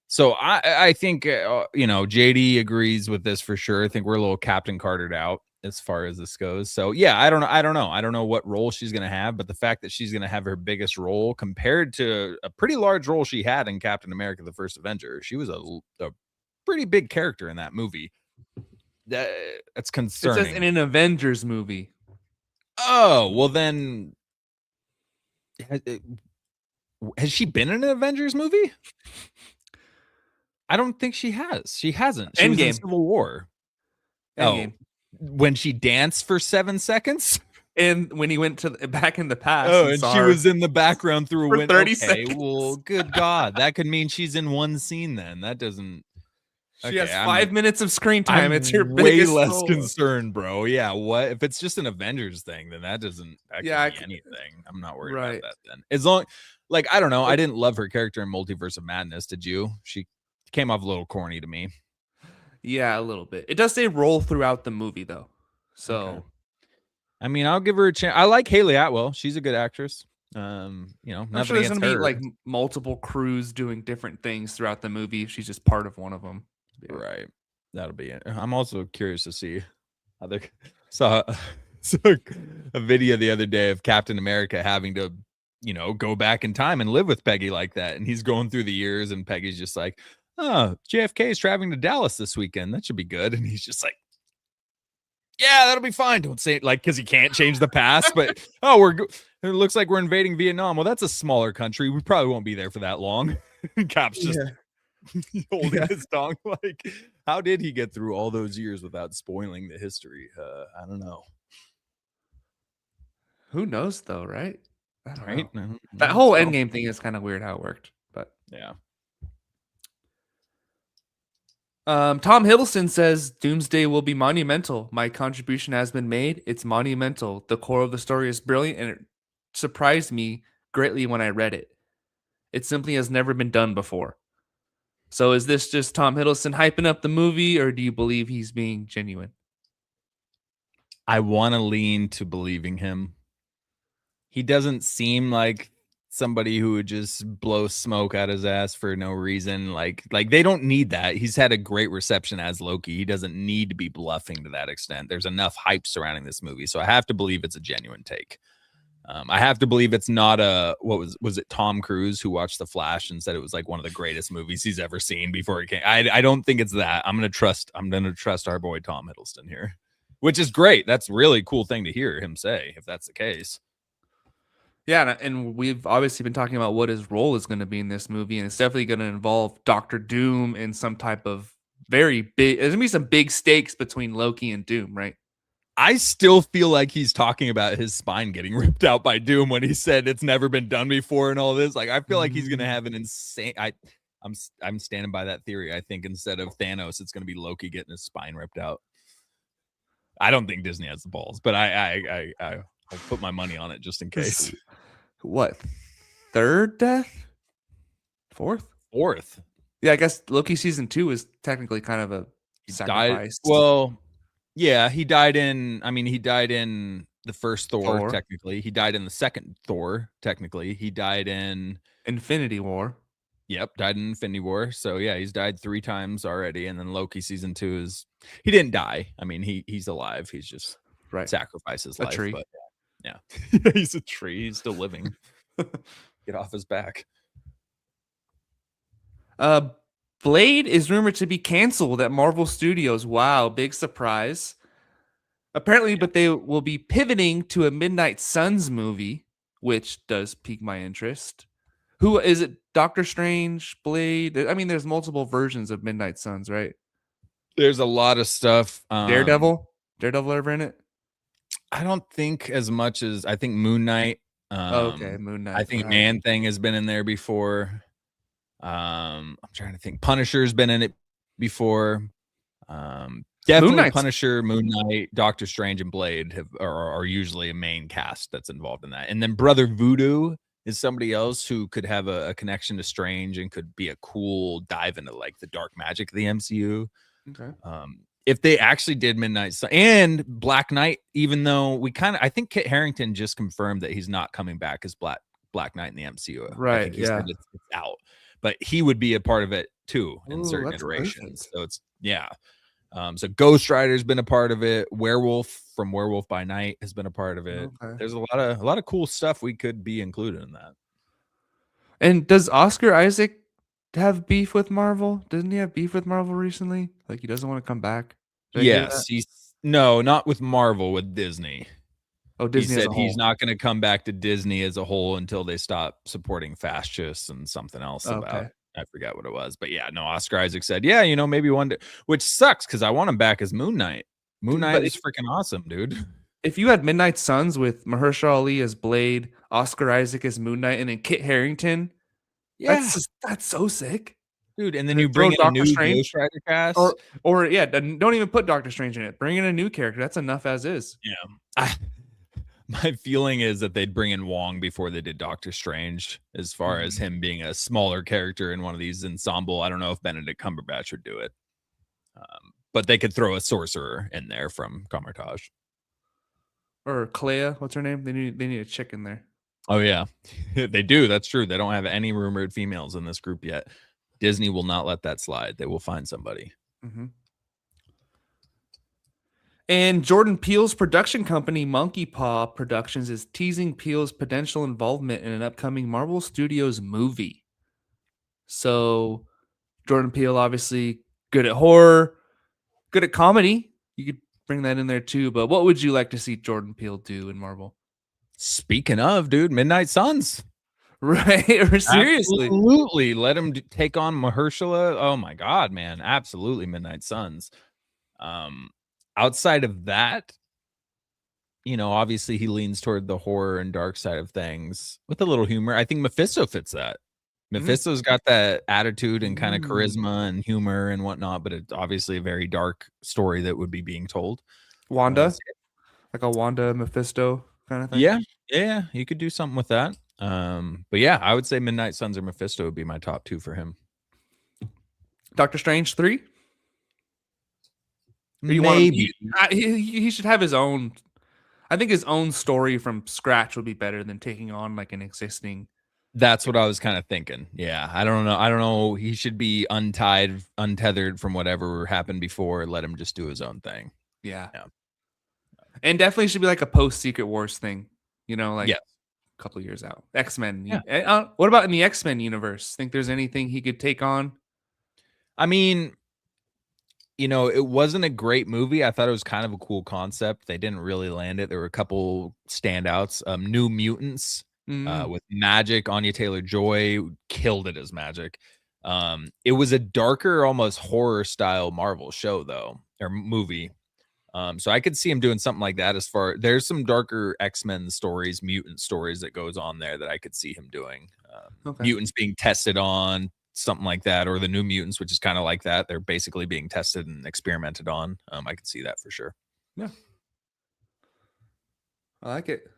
Speaker 2: So I think, JD agrees with this for sure. I think we're a little Captain Cartered out as far as this goes. So yeah, I don't know. I don't know what role she's going to have, but the fact that she's going to have her biggest role compared to a pretty large role she had in Captain America, the First Avenger, she was a pretty big character in that movie. That's concerning.
Speaker 1: It says in an Avengers movie.
Speaker 2: Oh, well then Has she been in an Avengers movie? I don't think she has. She hasn't. She was in
Speaker 1: Endgame.
Speaker 2: Civil War.
Speaker 1: Endgame.
Speaker 2: Oh, when she danced for 7 seconds?
Speaker 1: And when he went to back in the past
Speaker 2: Oh,
Speaker 1: and
Speaker 2: and
Speaker 1: saw
Speaker 2: she
Speaker 1: her
Speaker 2: was in the background through a
Speaker 1: for
Speaker 2: window.
Speaker 1: 30
Speaker 2: Okay,
Speaker 1: seconds.
Speaker 2: well, good God. That could mean she's in one scene then. That doesn't.
Speaker 1: She
Speaker 2: Okay,
Speaker 1: has 5 minutes of screen time. It's her
Speaker 2: I'm way
Speaker 1: biggest
Speaker 2: less
Speaker 1: role.
Speaker 2: concerned, bro. Yeah, what if it's just an Avengers thing? Then that could be anything. I'm not worried about that then. As long, like, I don't know. I didn't love her character in Multiverse of Madness. Did you? She came off a little corny to me.
Speaker 1: Yeah, a little bit. It does say role throughout the movie though. So
Speaker 2: okay. I mean, I'll give her a chance. I like Haley Atwell. She's a good actress. You know,
Speaker 1: I'm
Speaker 2: nothing
Speaker 1: sure there's
Speaker 2: against
Speaker 1: gonna
Speaker 2: her.
Speaker 1: be like multiple crews doing different things throughout the movie. If she's just part of one of them.
Speaker 2: Yeah. Right. That'll be it. I'm also curious to see how they saw a video the other day of Captain America having to, you know, go back in time and live with Peggy like that. And he's going through the years and Peggy's just like, oh, JFK is traveling to Dallas this weekend. That should be good. And he's just like, yeah, that'll be fine. Don't say it like because he can't change the past, but it looks like we're invading Vietnam. Well, that's a smaller country. We probably won't be there for that long. Cap's just holding his tongue. Like, how did he get through all those years without spoiling the history? I don't know.
Speaker 1: Who knows though, right? I don't know.
Speaker 2: No,
Speaker 1: that whole Endgame thing is kind of weird how it worked, but
Speaker 2: yeah.
Speaker 1: Tom Hiddleston says Doomsday will be monumental. My contribution has been made. It's monumental. The core of the story is brilliant, and it surprised me greatly when I read it. It simply has never been done before. So is this just Tom Hiddleston hyping up the movie, or do you believe he's being genuine?
Speaker 2: I want to lean to believing him. He doesn't seem like somebody who would just blow smoke out his ass for no reason. Like they don't need that. He's had a great reception as Loki. He doesn't need to be bluffing to that extent. There's enough hype surrounding this movie. So I have to believe it's a genuine take. I have to believe it's not what was it Tom Cruise who watched The Flash and said it was like one of the greatest movies he's ever seen before he came. I don't think it's that. I'm gonna trust our boy Tom Hiddleston here, which is great. That's really cool thing to hear him say if that's the case.
Speaker 1: Yeah, and we've obviously been talking about what his role is going to be in this movie, and it's definitely going to involve Doctor Doom and some type of very big. There's going to be some big stakes between Loki and Doom, right?
Speaker 2: I still feel like he's talking about his spine getting ripped out by Doom when he said it's never been done before and all this. Like, I feel like he's going to have an insane. I'm standing by that theory. I think instead of Thanos, it's going to be Loki getting his spine ripped out. I don't think Disney has the balls, but I'll put my money on it just in case.
Speaker 1: What? Third death? Fourth? Yeah, I guess Loki season 2 is technically kind of a sacrifice.
Speaker 2: Well, yeah, he died in the first Thor, technically. He died in the second Thor, technically. He died in
Speaker 1: Infinity War.
Speaker 2: Yep, died in Infinity War. So yeah, he's died 3 times already. And then Loki season 2 is he didn't die. I mean, he's alive. He's just sacrificed his life.
Speaker 1: Tree.
Speaker 2: But yeah. He's a tree. He's still living. Get off his back.
Speaker 1: Blade is rumored to be canceled at Marvel Studios. Wow, big surprise. Apparently, but they will be pivoting to a Midnight Suns movie, which does pique my interest. Who is it? Doctor Strange, Blade? I mean, there's multiple versions of Midnight Suns, right?
Speaker 2: There's a lot of stuff.
Speaker 1: Daredevil ever in it?
Speaker 2: I don't think as much as I think Moon Knight.
Speaker 1: Okay, Moon Knight.
Speaker 2: I think Man Thing has been in there before. I'm trying to think. Punisher's been in it before. Definitely Punisher, Moon Knight, Doctor Strange, and Blade are usually a main cast that's involved in that. And then Brother Voodoo is somebody else who could have a connection to Strange and could be a cool dive into like the dark magic of the MCU.
Speaker 1: Okay.
Speaker 2: If they actually did Midnight Sun and Black Knight, even though I think Kit Harington just confirmed that he's not coming back as Black Knight in the MCU.
Speaker 1: Right.
Speaker 2: I think he said it's out, but he would be a part of it too in certain iterations. Perfect. So so Ghost Rider's been a part of it. Werewolf from Werewolf by Night has been a part of it. Okay. There's a lot of cool stuff we could be included in that. And
Speaker 1: does Oscar Isaac have beef with Marvel? Doesn't he have beef with Marvel recently? Like he doesn't want to come back?
Speaker 2: Yes, no, not with Marvel, with Disney.
Speaker 1: Oh,
Speaker 2: He
Speaker 1: Disney as
Speaker 2: said
Speaker 1: a
Speaker 2: he's
Speaker 1: whole.
Speaker 2: not going to come back to Disney as a whole until they stop supporting fascists and something else about,
Speaker 1: Okay.
Speaker 2: I forgot what it was. But yeah, no, Oscar Isaac said, yeah, maybe one day, which sucks because I want him back as Moon Knight. Moon
Speaker 1: Dude,
Speaker 2: Knight
Speaker 1: but
Speaker 2: was freaking awesome, dude.
Speaker 1: if you had Midnight Suns with Mahershala Ali as Blade, Oscar Isaac as Moon Knight, and then Kit Harington,
Speaker 2: Yeah,
Speaker 1: that's so sick.
Speaker 2: dude. And then
Speaker 1: And
Speaker 2: you
Speaker 1: then throw
Speaker 2: bring in a
Speaker 1: Doctor
Speaker 2: new
Speaker 1: Strange,
Speaker 2: Ghost Rider cast.
Speaker 1: or yeah, don't even put Doctor Strange in it. Bring in a new character. That's enough as is.
Speaker 2: Yeah. My feeling is that they'd bring in Wong before they did Doctor Strange, as far as him being a smaller character in one of these ensemble. I don't know if Benedict Cumberbatch would do it. But they could throw a sorcerer in there from Comertage.
Speaker 1: Or Clea, what's her name? They need a chick in there.
Speaker 2: Oh yeah, they do. That's true. They don't have any rumored females in this group yet. Disney will not let that slide. They will find somebody.
Speaker 1: Mm-hmm. And Jordan Peele's production company, Monkey Paw Productions, is teasing Peele's potential involvement in an upcoming Marvel Studios movie. So, Jordan Peele, obviously good at horror, good at comedy. You could bring that in there too. But what would you like to see Jordan Peele do in Marvel?
Speaker 2: Speaking of, dude, Midnight Suns.
Speaker 1: Right? Or seriously?
Speaker 2: Absolutely. Let him take on Mahershala. Oh my God, man. Absolutely. Midnight Suns. Outside of that, obviously he leans toward the horror and dark side of things with a little humor. I think Mephisto fits that. Mephisto's got that attitude and kind of charisma and humor and whatnot, but it's obviously a very dark story that would be being told.
Speaker 1: Wanda? Like a Wanda Mephisto kind of thing?
Speaker 2: Yeah, you could do something with that. But yeah, I would say Midnight Suns or Mephisto would be my top two for him.
Speaker 1: Doctor Strange 3?
Speaker 2: Maybe.
Speaker 1: He should have his own. I think his own story from scratch would be better than taking on like an existing.
Speaker 2: That's what I was kind of thinking. Yeah, I don't know. He should be untethered from whatever happened before. Let him just do his own thing.
Speaker 1: Yeah. And definitely should be like a post Secret Wars thing. Like a couple years out. X-Men. Yeah. What about in the X-Men universe? Think there's anything he could take on?
Speaker 2: I mean, it wasn't a great movie. I thought it was kind of a cool concept. They didn't really land it. There were a couple standouts. New Mutants with Magic. Anya Taylor-Joy killed it as Magic. It was a darker, almost horror style Marvel show though, or movie. So I could see him doing something like that. There's some darker X-Men stories, mutant stories that goes on there that I could see him doing. Mutants being tested on, something like that, or the New Mutants, which is kind of like that. They're basically being tested and experimented on. I could see that for sure.
Speaker 1: Yeah. I like it.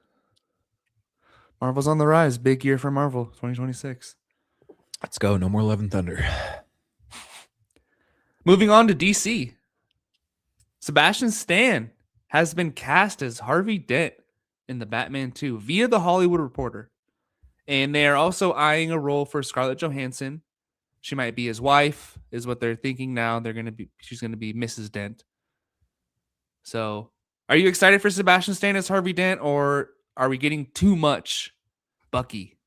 Speaker 1: Marvel's on the rise. Big year for Marvel, 2026.
Speaker 2: Let's go. No more Love and Thunder.
Speaker 1: Moving on to DC. Sebastian Stan has been cast as Harvey Dent in the Batman 2 via The Hollywood Reporter. And they are also eyeing a role for Scarlett Johansson. She might be his wife, is what they're thinking now. She's going to be Mrs. Dent. So, are you excited for Sebastian Stan as Harvey Dent, or are we getting too much Bucky?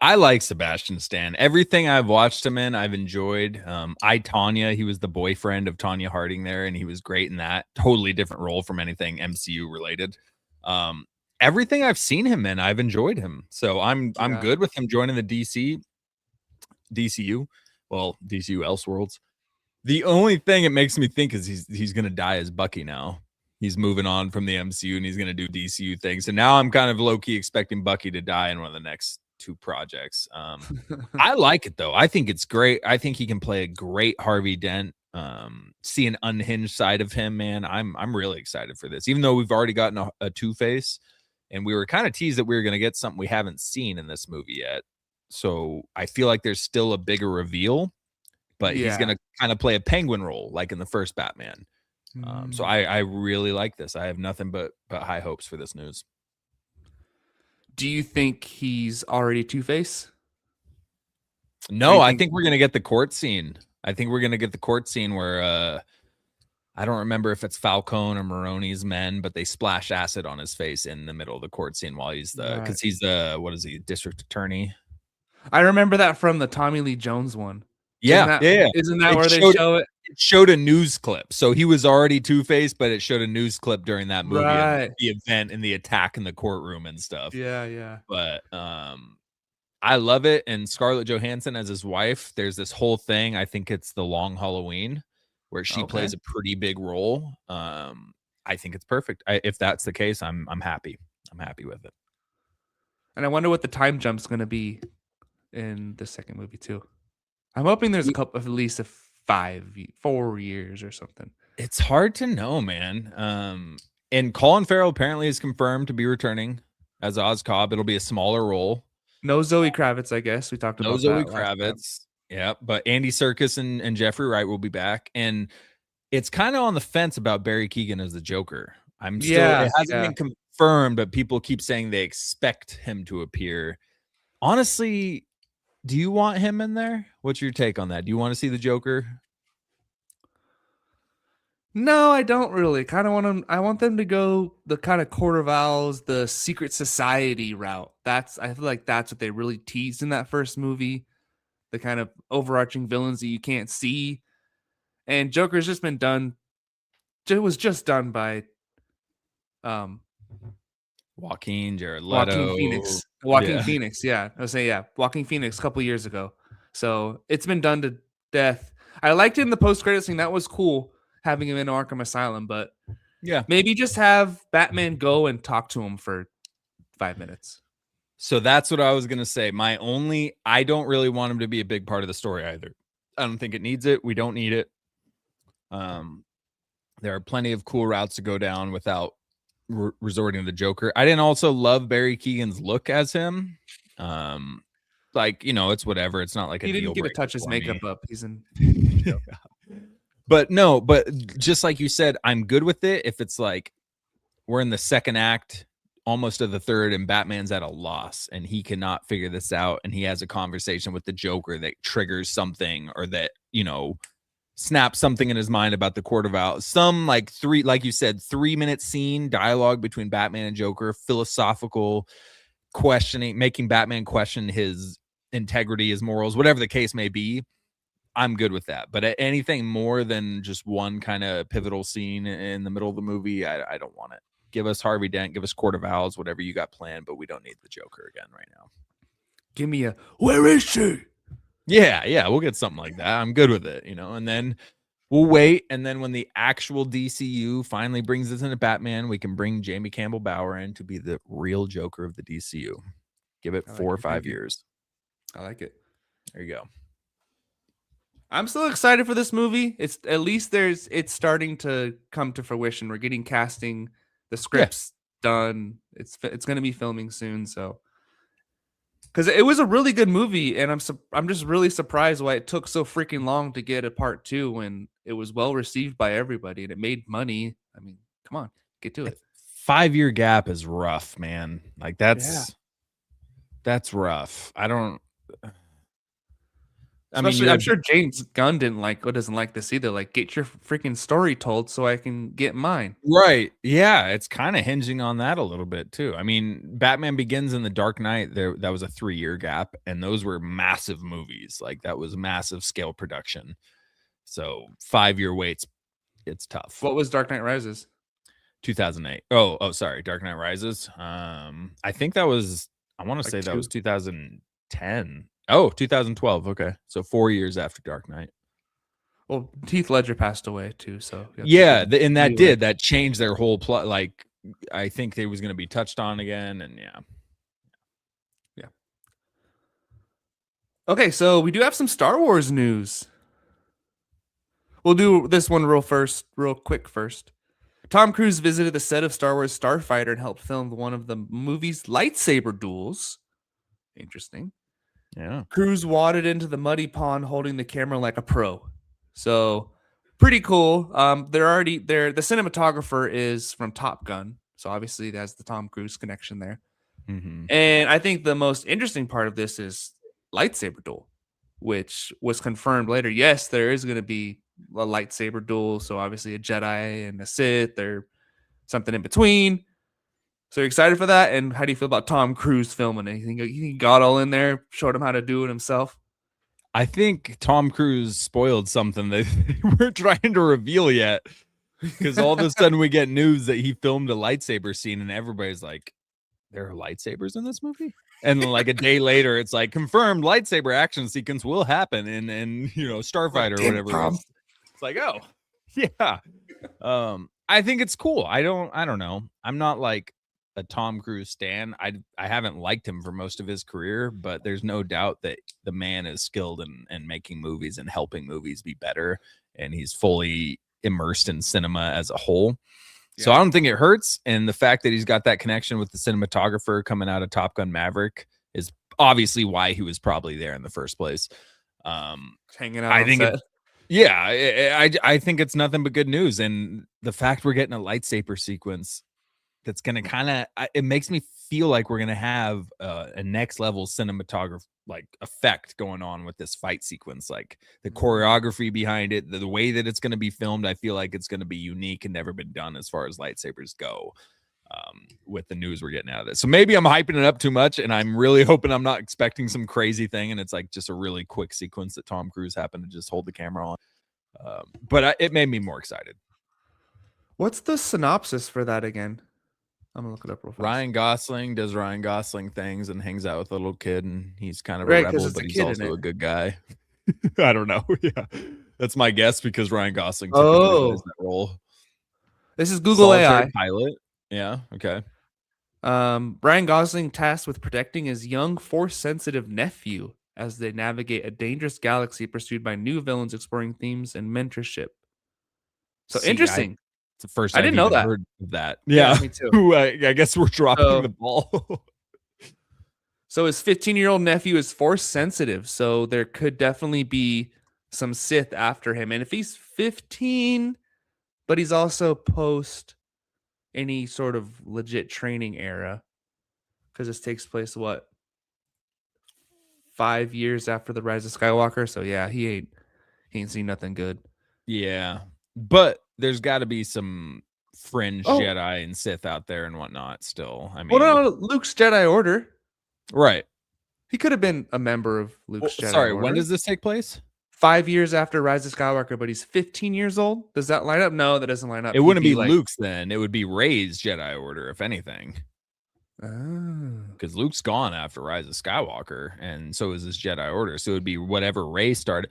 Speaker 2: I like Sebastian Stan. Everything I've watched him in, I've enjoyed. Tanya, he was the boyfriend of Tanya Harding there, and he was great in that. Totally different role from anything MCU related. Everything I've seen him in, I've enjoyed him. So I'm good with him joining the DCU. Well, DCU Elseworlds. The only thing it makes me think is he's gonna die as Bucky now. He's moving on from the MCU and he's gonna do DCU things. And now I'm kind of low-key expecting Bucky to die in one of the next two projects. I like it though. I think it's great. I think he can play a great Harvey Dent. See an unhinged side of him, man. I'm really excited for this. Even though we've already gotten a Two-Face, and we were kind of teased that we were going to get something we haven't seen in this movie yet. So I feel like there's still a bigger reveal, but he's going to kind of play a penguin role like in the first Batman. So I really like this. I have nothing but high hopes for this news.
Speaker 1: Do you think he's already Two-Face?
Speaker 2: No, I think we're going to get the court scene. I think we're going to get the court scene where I don't remember if it's Falcone or Maroni's men, but they splash acid on his face in the middle of the court scene while he's because he's the, what is he, district attorney?
Speaker 1: I remember that from the Tommy Lee Jones one.
Speaker 2: Yeah.
Speaker 1: Isn't that where they show it?
Speaker 2: it showed a news clip. So he was already Two-Face, but it showed a news clip during that movie of
Speaker 1: Right.
Speaker 2: the event and the attack in the courtroom and stuff.
Speaker 1: Yeah.
Speaker 2: But I love it. And Scarlett Johansson as his wife, there's this whole thing. I think it's The Long Halloween, where she plays a pretty big role. I think it's perfect. If that's the case, I'm happy. I'm happy with it.
Speaker 1: And I wonder what the time jump's going to be in the second movie too. I'm hoping there's a couple of at least 4 years or something.
Speaker 2: It's hard to know, man. And Colin Farrell apparently is confirmed to be returning as Oz Cobb. It'll be a smaller role.
Speaker 1: No Zoe Kravitz, I guess. We talked about
Speaker 2: no Zoe Kravitz. Yeah, but Andy Serkis and Jeffrey Wright will be back. And it's kind of on the fence about Barry Keoghan as the Joker. It hasn't been confirmed, but people keep saying they expect him to appear. Honestly, do you want him in there? What's your take on that? Do you want to see the Joker?
Speaker 1: No, I don't really. Kind of want them. I want them to go the kind of Court of Owls, the secret society route. I feel like that's what they really teased in that first movie. The kind of overarching villains that you can't see. And Joker's just been done. It was just done by
Speaker 2: Joaquin, Jared Leto,
Speaker 1: Joaquin Phoenix. Yeah, I was saying Joaquin Phoenix a couple years ago. So it's been done to death. I liked it in the post-credit scene. That was cool, having him in Arkham Asylum. But maybe just have Batman go and talk to him for 5 minutes.
Speaker 2: So that's what I was gonna say. I don't really want him to be a big part of the story either. I don't think it needs it. We don't need it. There are plenty of cool routes to go down without resorting to the Joker. I didn't also love Barry Keoghan's look as him. It's whatever. It's not like
Speaker 1: he didn't get to touch his makeup up. He's in.
Speaker 2: But just like you said, I'm good with it. If it's like we're in the second act, almost of the third, and Batman's at a loss and he cannot figure this out, and he has a conversation with the Joker that triggers something, or that snap something in his mind about the Court of Owls. Some like 3-minute scene dialogue between Batman and Joker, philosophical questioning, making Batman question his integrity, his morals, whatever the case may be. I'm good with that. But anything more than just one kind of pivotal scene in the middle of the movie, I don't want it. Give us Harvey Dent, give us Court of Owls, whatever you got planned, but we don't need the Joker again right now.
Speaker 1: Give me where is she?
Speaker 2: Yeah, we'll get something like that. I'm good with it, and then we'll wait. And then when the actual DCU finally brings us into Batman, we can bring Jamie Campbell Bower in to be the real Joker of the DCU. Give it 4 or 5 years.
Speaker 1: I like it.
Speaker 2: There you go.
Speaker 1: I'm still excited for this movie. It's at least it's starting to come to fruition. We're getting casting, the script's done. It's going to be filming soon, so. Because it was a really good movie, and I'm just really surprised why it took so freaking long to get a part 2 when it was well received by everybody and it made money. I mean, come on, get to it.
Speaker 2: 5-year gap is rough, man. Like that's rough.
Speaker 1: I'm sure James Gunn doesn't like this either. Like, get your freaking story told so I can get mine.
Speaker 2: Right. Yeah. It's kind of hinging on that a little bit too. I mean, Batman Begins and The Dark Knight, that was a 3-year gap, and those were massive movies. Like, that was massive scale production. So 5-year waits, it's tough.
Speaker 1: What was Dark Knight Rises?
Speaker 2: 2008. Oh, sorry. Dark Knight Rises. I think that was, I want to say that was 2010. Oh, 2012. Okay. So 4 years after Dark Knight.
Speaker 1: Well, Heath Ledger passed away too. So
Speaker 2: that changed their whole plot. Like, I think they was going to be touched on again. And yeah.
Speaker 1: Okay. So we do have some Star Wars news. We'll do this one real quick first. Tom Cruise visited the set of Star Wars Starfighter and helped film one of the movie's lightsaber duels. Interesting.
Speaker 2: Yeah.
Speaker 1: Cruise waded into the muddy pond holding the camera like a pro. So pretty cool. The cinematographer is from Top Gun. So obviously that's the Tom Cruise connection there.
Speaker 2: Mm-hmm.
Speaker 1: And I think the most interesting part of this is lightsaber duel, which was confirmed later. Yes, there is going to be a lightsaber duel. So obviously a Jedi and a Sith, or something in between. So you're excited for that? And how do you feel about Tom Cruise filming it? You think he got all in there, showed him how to do it himself?
Speaker 2: I think Tom Cruise spoiled something that they weren't trying to reveal yet. Because all of a sudden we get news that he filmed a lightsaber scene, and everybody's like, there are lightsabers in this movie? And like a day later, it's like confirmed lightsaber action sequence will happen in Starfighter or whatever it was. It's like, oh, yeah. I think it's cool. I don't know. I'm not like a Tom Cruise stan. I haven't liked him for most of his career, but there's no doubt that the man is skilled in making movies and helping movies be better, and he's fully immersed in cinema as a whole. So I don't think it hurts. And the fact that he's got that connection with the cinematographer coming out of Top Gun Maverick is obviously why he was probably there in the first place.
Speaker 1: Hanging out
Speaker 2: I
Speaker 1: on
Speaker 2: think
Speaker 1: set.
Speaker 2: I think it's nothing but good news. And the fact we're getting a lightsaber sequence that's going to kind of, it makes me feel like we're going to have a next level cinematography like effect going on with this fight sequence, like the choreography behind it, the way that it's going to be filmed. I feel like it's going to be unique and never been done as far as lightsabers go, with the news we're getting out of this. So maybe I'm hyping it up too much, and I'm really hoping I'm not expecting some crazy thing and it's like just a really quick sequence that Tom Cruise happened to just hold the camera on. But it made me more excited.
Speaker 1: What's the synopsis for that again? I'm gonna look it up real fast.
Speaker 2: Ryan Gosling does Ryan Gosling things and hangs out with a little kid, and he's kind of
Speaker 1: Right,
Speaker 2: a
Speaker 1: 'cause
Speaker 2: rebel,
Speaker 1: it's a
Speaker 2: but he's
Speaker 1: kid in
Speaker 2: also
Speaker 1: it.
Speaker 2: a good guy. I don't know. Yeah, that's my guess because Ryan Gosling typically
Speaker 1: Oh.
Speaker 2: plays that role.
Speaker 1: This is Google
Speaker 2: Solitary
Speaker 1: AI.
Speaker 2: pilot. Yeah. Okay.
Speaker 1: Ryan Gosling tasked with protecting his young, force-sensitive nephew as they navigate a dangerous galaxy pursued by new villains exploring themes and mentorship. So
Speaker 2: See,
Speaker 1: interesting.
Speaker 2: it's the first
Speaker 1: I
Speaker 2: I've
Speaker 1: didn't know
Speaker 2: even
Speaker 1: that.
Speaker 2: heard of that.
Speaker 1: Yeah,
Speaker 2: Yeah.
Speaker 1: me too.
Speaker 2: I guess we're dropping the ball.
Speaker 1: So his 15-year-old nephew is force sensitive, so there could definitely be some Sith after him. And if he's 15, but he's also post any sort of legit training era, because this takes place 5 years after the Rise of Skywalker. So yeah, he ain't seen nothing good.
Speaker 2: Yeah, but there's got to be some fringe
Speaker 1: Oh,
Speaker 2: Jedi and Sith out there and whatnot. Still, I
Speaker 1: well,
Speaker 2: mean,
Speaker 1: no, Luke's Jedi Order.
Speaker 2: right.
Speaker 1: He could have been a member of Luke's Jedi
Speaker 2: Sorry,
Speaker 1: Order.
Speaker 2: when does this take place?
Speaker 1: 5 years after Rise of Skywalker, but he's 15 years old. Does that line up? No, that doesn't line up.
Speaker 2: It
Speaker 1: He'd
Speaker 2: wouldn't be
Speaker 1: like,
Speaker 2: Luke's then. It would be Rey's Jedi Order, if anything. Because Luke's gone after Rise of Skywalker, and so is his Jedi Order. So it would be whatever Rey started.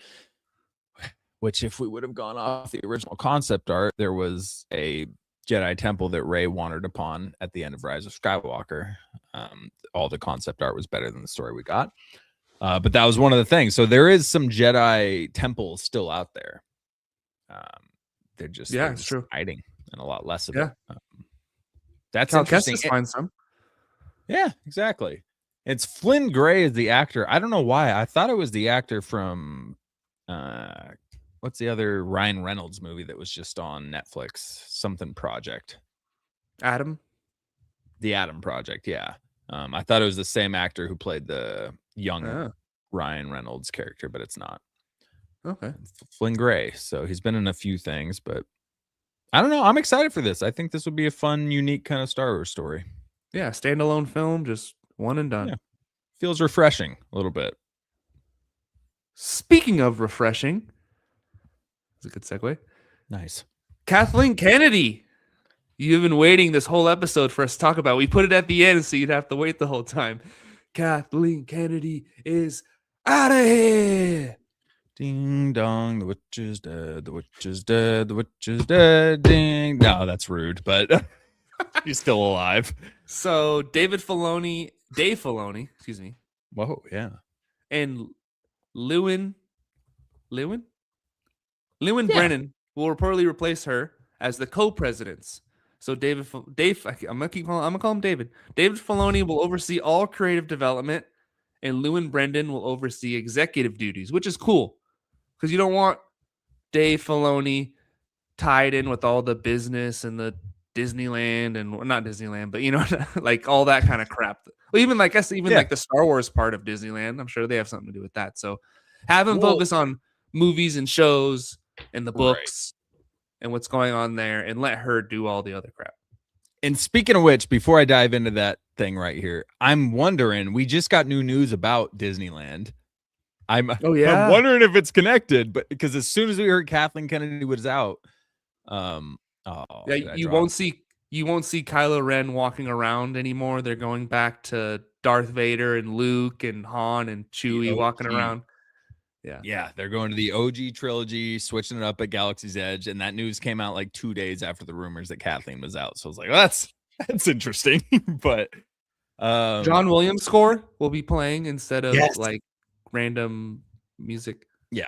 Speaker 2: Which, if we would have gone off the original concept art, there was a Jedi temple that Rey wandered upon at the end of Rise of Skywalker. All the concept art was better than the story we got. But that was one of the things. So there is some Jedi temples still out there. They're just
Speaker 1: true.
Speaker 2: hiding, and a lot less of
Speaker 1: Yeah.
Speaker 2: it. That's
Speaker 1: Cal
Speaker 2: interesting.
Speaker 1: Kestis finds some.
Speaker 2: Yeah, exactly. It's Flynn Gray is the actor. I don't know why. I thought it was the actor from what's the other Ryan Reynolds movie that was just on Netflix? Something Project.
Speaker 1: Adam.
Speaker 2: The Adam Project, yeah. I thought it was the same actor who played the young Ryan Reynolds character, but it's not.
Speaker 1: Okay.
Speaker 2: Flynn Gray. So he's been in a few things, but I don't know. I'm excited for this. I think this would be a fun, unique kind of Star Wars story.
Speaker 1: Yeah, standalone film, just one and done.
Speaker 2: Yeah. Feels refreshing a little bit.
Speaker 1: Speaking of refreshing, that's a good segue.
Speaker 2: Nice.
Speaker 1: Kathleen Kennedy. You've been waiting this whole episode for us to talk about. We put it at the end so you'd have to wait the whole time. Kathleen Kennedy is out of here.
Speaker 2: Ding dong, the witch is dead, the witch is dead, the witch is dead, ding. No, that's rude, but he's still alive.
Speaker 1: So Dave Filoni, excuse me.
Speaker 2: Whoa, yeah.
Speaker 1: And Lewin Brennan will reportedly replace her as the co-presidents. So Dave, I'm gonna call him David. David Filoni will oversee all creative development, and Lewin Brendan will oversee executive duties, which is cool because you don't want Dave Filoni tied in with all the business and the Disneyland and not Disneyland, but like all that kind of crap. Well, even like like the Star Wars part of Disneyland, I'm sure they have something to do with that. So have him focus on movies and shows and the books and what's going on there, and let her do all the other crap.
Speaker 2: And speaking of which, before I dive into that thing right here, I'm wondering, we just got new news about Disneyland.
Speaker 1: Oh
Speaker 2: I'm
Speaker 1: yeah.
Speaker 2: wondering if it's connected, but because as soon as we heard Kathleen Kennedy was out, oh,
Speaker 1: Yeah,
Speaker 2: did I drop?
Speaker 1: you won't see Kylo Ren walking around anymore. They're going back to Darth Vader and Luke and Han and
Speaker 2: The
Speaker 1: Chewie walking
Speaker 2: OG.
Speaker 1: around. Yeah.
Speaker 2: Yeah, they're going to the OG trilogy, switching it up at Galaxy's Edge, and that news came out like 2 days after the rumors that Kathleen was out. So I was like, well, that's interesting. But
Speaker 1: John Williams score will be playing instead of
Speaker 2: yes,
Speaker 1: like random music.
Speaker 2: yeah.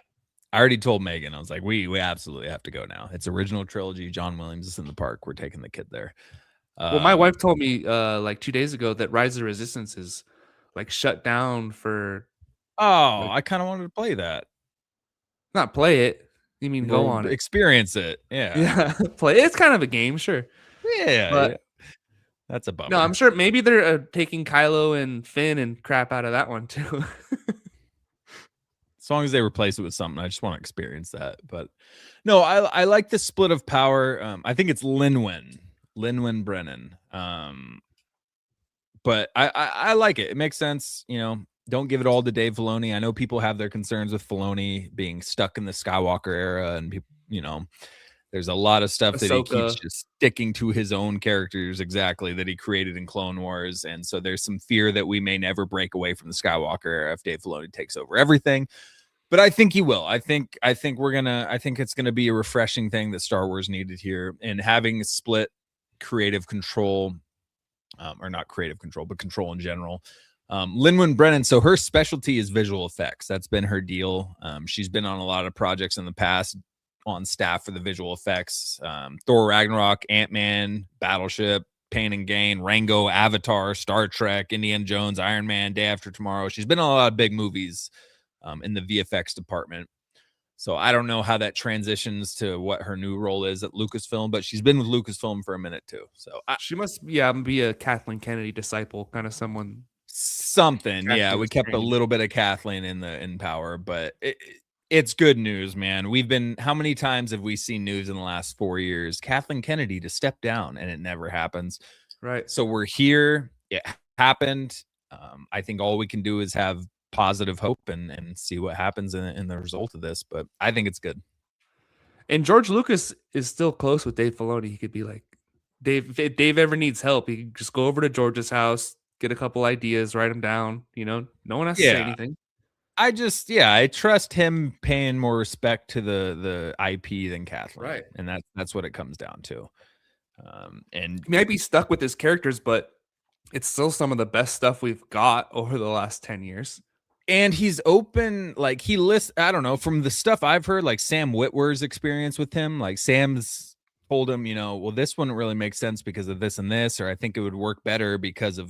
Speaker 2: I already told Megan. I was like, we absolutely have to go now. It's original trilogy. John Williams is in the park. We're taking the kid there.
Speaker 1: Well, my wife told me like 2 days ago that Rise of the Resistance is like shut down for like,
Speaker 2: I kind of wanted to play that.
Speaker 1: not play it. You mean go
Speaker 2: Well,
Speaker 1: on it?
Speaker 2: experience it. Yeah.
Speaker 1: Yeah, play. It's kind of a game, sure.
Speaker 2: Yeah.
Speaker 1: But
Speaker 2: Yeah. That's a bummer.
Speaker 1: no, I'm sure maybe they're taking Kylo and Finn and crap out of that one too.
Speaker 2: As long as they replace it with something, I just want to experience that. But no, I like the split of power. I think it's Lin-Wen Brennan. But I like it. It makes sense. Don't give it all to Dave Filoni. I know people have their concerns with Filoni being stuck in the Skywalker era, and people, there's a lot of stuff that he keeps just sticking to his own characters exactly that he created in Clone Wars. And so there's some fear that we may never break away from the Skywalker era if Dave Filoni takes over everything. But I think he will. I think it's gonna be a refreshing thing that Star Wars needed here, and having split creative control, or not creative control, but control in general. Lin-Wen Brennan, so her specialty is visual effects. That's been her deal. She's been on a lot of projects in the past on staff for the visual effects. Thor Ragnarok, Ant-Man, Battleship, Pain and Gain, Rango, Avatar, Star Trek, Indiana Jones, Iron Man, Day After Tomorrow. She's been on a lot of big movies in the VFX department. So I don't know how that transitions to what her new role is at Lucasfilm, but she's been with Lucasfilm for a minute too. So
Speaker 1: she must, be a Kathleen Kennedy disciple, kind of someone.
Speaker 2: Something, yeah. We kept a little bit of Kathleen in power, but it's good news, man. How many times have we seen news in the last 4 years? Kathleen Kennedy to step down, and it never happens.
Speaker 1: Right.
Speaker 2: So we're here. It happened. I think all we can do is have positive hope and see what happens in the result of this. But I think it's good.
Speaker 1: And George Lucas is still close with Dave Filoni. He could be like, Dave, if Dave ever needs help, he can just go over to George's house, get a couple ideas, write them down. No one has to say anything.
Speaker 2: I trust him paying more respect to the IP than Kathleen.
Speaker 1: Right.
Speaker 2: And that's what it comes down to. And
Speaker 1: he might be stuck with his characters, but it's still some of the best stuff we've got over the last 10 years.
Speaker 2: And he's open, like he lists, I don't know, from the stuff I've heard, like Sam Witwer's experience with him, like Sam's told him, well, this wouldn't really make sense because of this and this, or I think it would work better because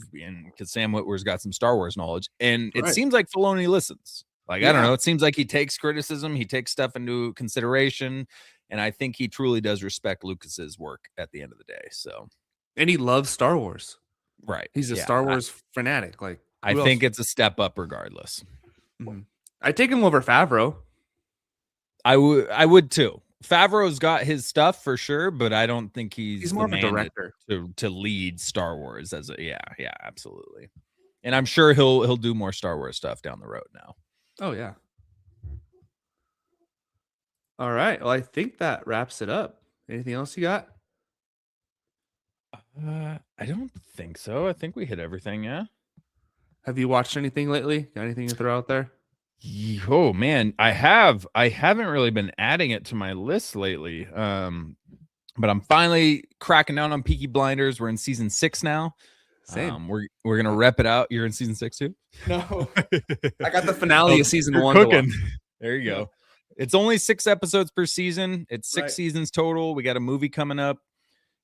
Speaker 2: Sam Witwer's got some Star Wars knowledge. And it seems like Filoni listens. Like, I don't know, it seems like he takes criticism, he takes stuff into consideration, and I think he truly does respect Lucas's work at the end of the day. So,
Speaker 1: and he loves Star Wars.
Speaker 2: Right.
Speaker 1: He's a Star Wars fanatic. Like,
Speaker 2: I think it's a step up regardless.
Speaker 1: Mm-hmm. I'd take him over Favreau.
Speaker 2: I would too. Favreau's got his stuff for sure, but I don't think he's
Speaker 1: more of a director
Speaker 2: to lead Star Wars as yeah, absolutely. And I'm sure he'll do more Star Wars stuff down the road now.
Speaker 1: Oh yeah. All right. Well, I think that wraps it up. Anything else you got?
Speaker 2: I don't think so. I think we hit everything. Yeah.
Speaker 1: Have you watched anything lately? Got anything to throw out there?
Speaker 2: Oh man, I haven't really been adding it to my list lately. But I'm finally cracking down on Peaky Blinders. We're in season 6 now.
Speaker 1: Same.
Speaker 2: We're gonna rep it out. You're in season 6 too?
Speaker 1: No. I got the finale of season 1.
Speaker 2: Cooking. There you go. It's only 6 episodes per season. It's 6 seasons total. We got a movie coming up.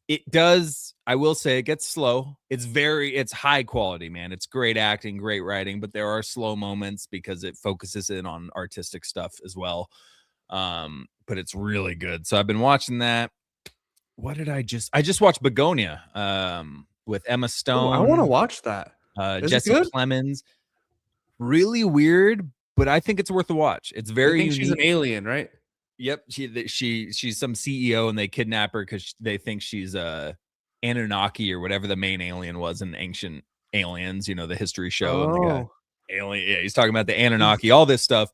Speaker 2: It does, I will say, it gets slow. It's high quality, man. It's great acting, great writing, but there are slow moments because it focuses in on artistic stuff as well. But it's really good. So I've been watching that. What did I just watched Begonia with Emma Stone.
Speaker 1: I want to watch that.
Speaker 2: Jesse Plemons. Really weird, but I think it's worth a watch. It's very unique.
Speaker 1: She's an alien, right?
Speaker 2: Yep, she's some CEO and they kidnap her because they think she's Anunnaki or whatever the main alien was in Ancient Aliens, the history show.
Speaker 1: Oh.
Speaker 2: Alien. Yeah, he's talking about the Anunnaki, all this stuff.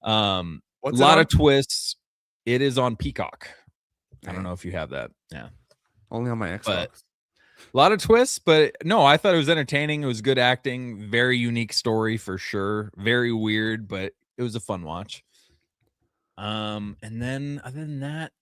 Speaker 2: A
Speaker 1: What's it
Speaker 2: lot
Speaker 1: on?
Speaker 2: of twists. It is on Peacock. I don't
Speaker 1: Dang.
Speaker 2: know if you have that. Yeah.
Speaker 1: Only on my Xbox.
Speaker 2: But a lot of twists, but no, I thought it was entertaining. It was good acting, very unique story for sure. Very weird, but it was a fun watch. And then other than that,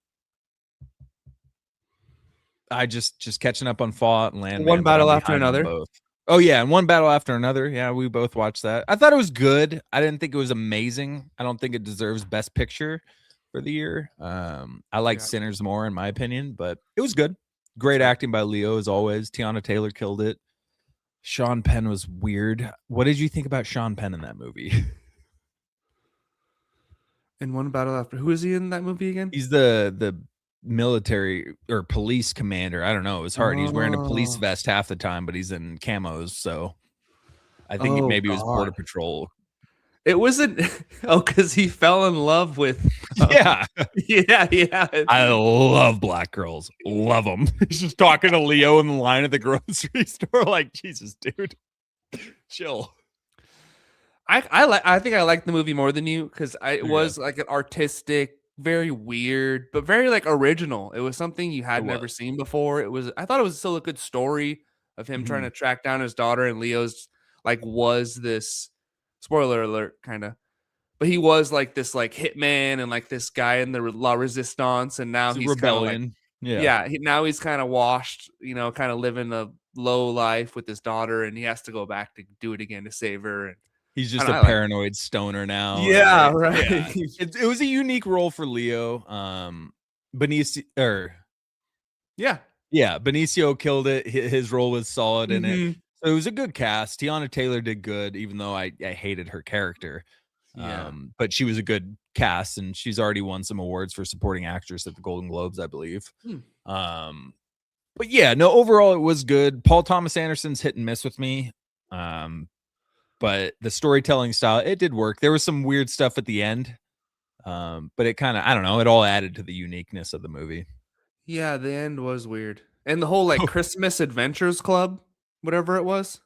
Speaker 2: I just catching up on Fallout and Landman.
Speaker 1: One
Speaker 2: but I'm
Speaker 1: battle after
Speaker 2: behind on
Speaker 1: another.
Speaker 2: both. Oh yeah, and one battle after another. Yeah, we both watched that. I thought it was good. I didn't think it was amazing. I don't think it deserves Best Picture for the year. I like
Speaker 1: Yeah.
Speaker 2: Sinners more, in my opinion, but it was good. Great
Speaker 1: Sure.
Speaker 2: acting by Leo as always. Tiana Taylor killed it. Sean Penn was weird. What did you think about Sean Penn in that movie?
Speaker 1: In one battle after, who is he in that movie again?
Speaker 2: He's the military or police commander. I don't know. It was hard. He's wearing a police
Speaker 1: Oh.
Speaker 2: vest half the time, but he's in camos. So I think
Speaker 1: Oh,
Speaker 2: maybe it was Border
Speaker 1: God.
Speaker 2: Patrol.
Speaker 1: It wasn't. Oh, because he fell in love with.
Speaker 2: Yeah.
Speaker 1: Yeah.
Speaker 2: I love black girls. Love them. He's just talking to Leo in the line at the grocery store. Like, Jesus, dude. Chill.
Speaker 1: I think I liked the movie more than you because it
Speaker 2: Yeah.
Speaker 1: was like an artistic, very weird, but very like original. It was something you had
Speaker 2: It
Speaker 1: never
Speaker 2: was.
Speaker 1: seen before. I thought it was still a good story of him trying to track down his daughter, and Leo's like was this spoiler alert kind of, but he was like this like hitman and like this guy in the La Resistance, and now
Speaker 2: It's a
Speaker 1: he's kind of like
Speaker 2: rebellion. Yeah.
Speaker 1: now he's kind of washed, kind of living a low life with his daughter, and he has to go back to do it again to save her. And
Speaker 2: He's
Speaker 1: I
Speaker 2: just
Speaker 1: don't
Speaker 2: a
Speaker 1: know,
Speaker 2: paranoid stoner now.
Speaker 1: yeah,
Speaker 2: Right.
Speaker 1: right.
Speaker 2: It was a unique role for Leo. Benicio Benicio killed it. His role was solid in it.
Speaker 1: Mhm.
Speaker 2: So it was a good cast. Tiana Taylor did good, even though I hated her character.
Speaker 1: Yeah.
Speaker 2: But she was a good cast, and she's already won some awards for supporting actress at the Golden Globes, I believe. But yeah, no, overall it was good. Paul Thomas Anderson's hit and miss with me. But the storytelling style, it did work. There was some weird stuff at the end. But it kind of, I don't know, it all added to the uniqueness of the movie.
Speaker 1: Yeah, the end was weird. And the whole like Christmas Adventures Club, whatever it was.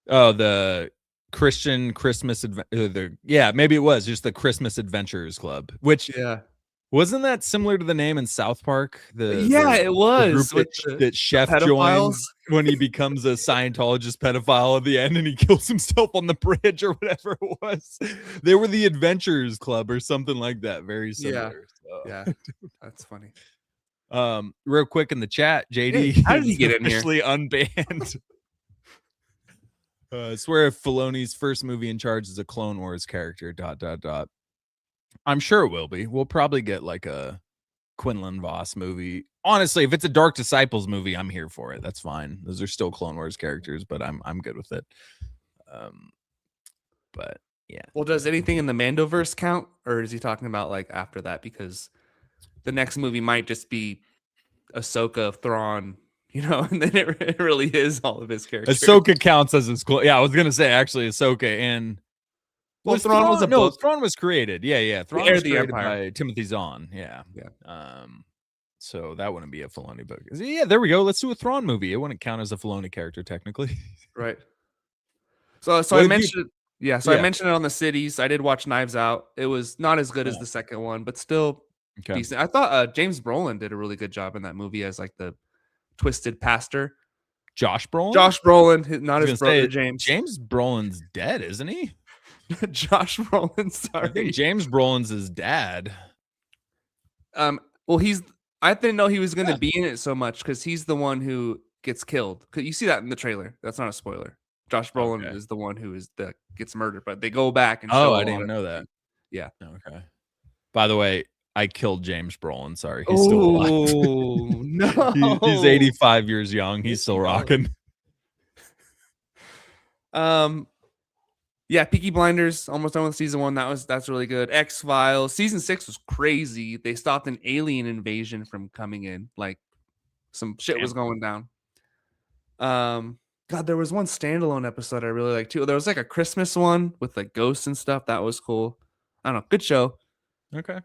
Speaker 2: Oh, the Christian Christmas maybe it was just the Christmas Adventurers Club, which
Speaker 1: Yeah.
Speaker 2: wasn't that similar to the name in South Park?
Speaker 1: It was
Speaker 2: the group that Chef
Speaker 1: pedophiles.
Speaker 2: joins when he becomes a Scientologist pedophile at the end and he kills himself on the bridge or whatever it was. They were the Adventurers Club or something like that. Very similar.
Speaker 1: Yeah. That's funny.
Speaker 2: Real quick in the chat, JD,
Speaker 1: Hey, how did he get in here?
Speaker 2: officially unbanned. I swear if Filoni's first movie in charge is a Clone Wars character, ... I'm sure it will be. We'll probably get like a Quinlan Voss movie. Honestly, if it's a Dark Disciples movie, I'm here for it. That's fine. Those are still Clone Wars characters, but I'm good with it. But yeah.
Speaker 1: Well, does anything in the Mandoverse count, or is he talking about like after that? Because the next movie might just be Ahsoka, Thrawn, and then it really is all of his characters.
Speaker 2: Ahsoka counts as his yeah, I was gonna say actually Ahsoka and
Speaker 1: Thrawn was a book.
Speaker 2: Thrawn was created. Yeah. Thrawn was created by Timothy Zahn. Yeah. So that wouldn't be a Filoni book. Yeah, there we go. Let's do a Thrawn movie. It wouldn't count as a Filoni character technically.
Speaker 1: Right. So I mentioned I mentioned it on the cities. I did watch Knives Out. It was not as good as the second one, but still decent. I thought James Brolin did a really good job in that movie as like the twisted pastor.
Speaker 2: Josh Brolin?
Speaker 1: Josh Brolin, not his brother James.
Speaker 2: James Brolin's dead, isn't he?
Speaker 1: Josh Brolin, sorry.
Speaker 2: I think James Brolin's his dad.
Speaker 1: Well, I didn't know he was going to be in it so much because he's the one who gets killed. You see that in the trailer. That's not a spoiler. Josh Brolin is the one who gets murdered, but they go back and show.
Speaker 2: I didn't know that.
Speaker 1: Yeah.
Speaker 2: Okay. By the way, I killed James Brolin. Sorry, he's still alive.
Speaker 1: Oh no,
Speaker 2: he's 85 years young. He's still rocking.
Speaker 1: Yeah, Peaky Blinders, almost done with season 1. That's really good. X-Files, season 6 was crazy. They stopped an alien invasion from coming in. Like some shit was going down. God, there was one standalone episode I really liked too. There was like a Christmas one with like ghosts and stuff. That was cool. I don't know, good show.
Speaker 2: Okay.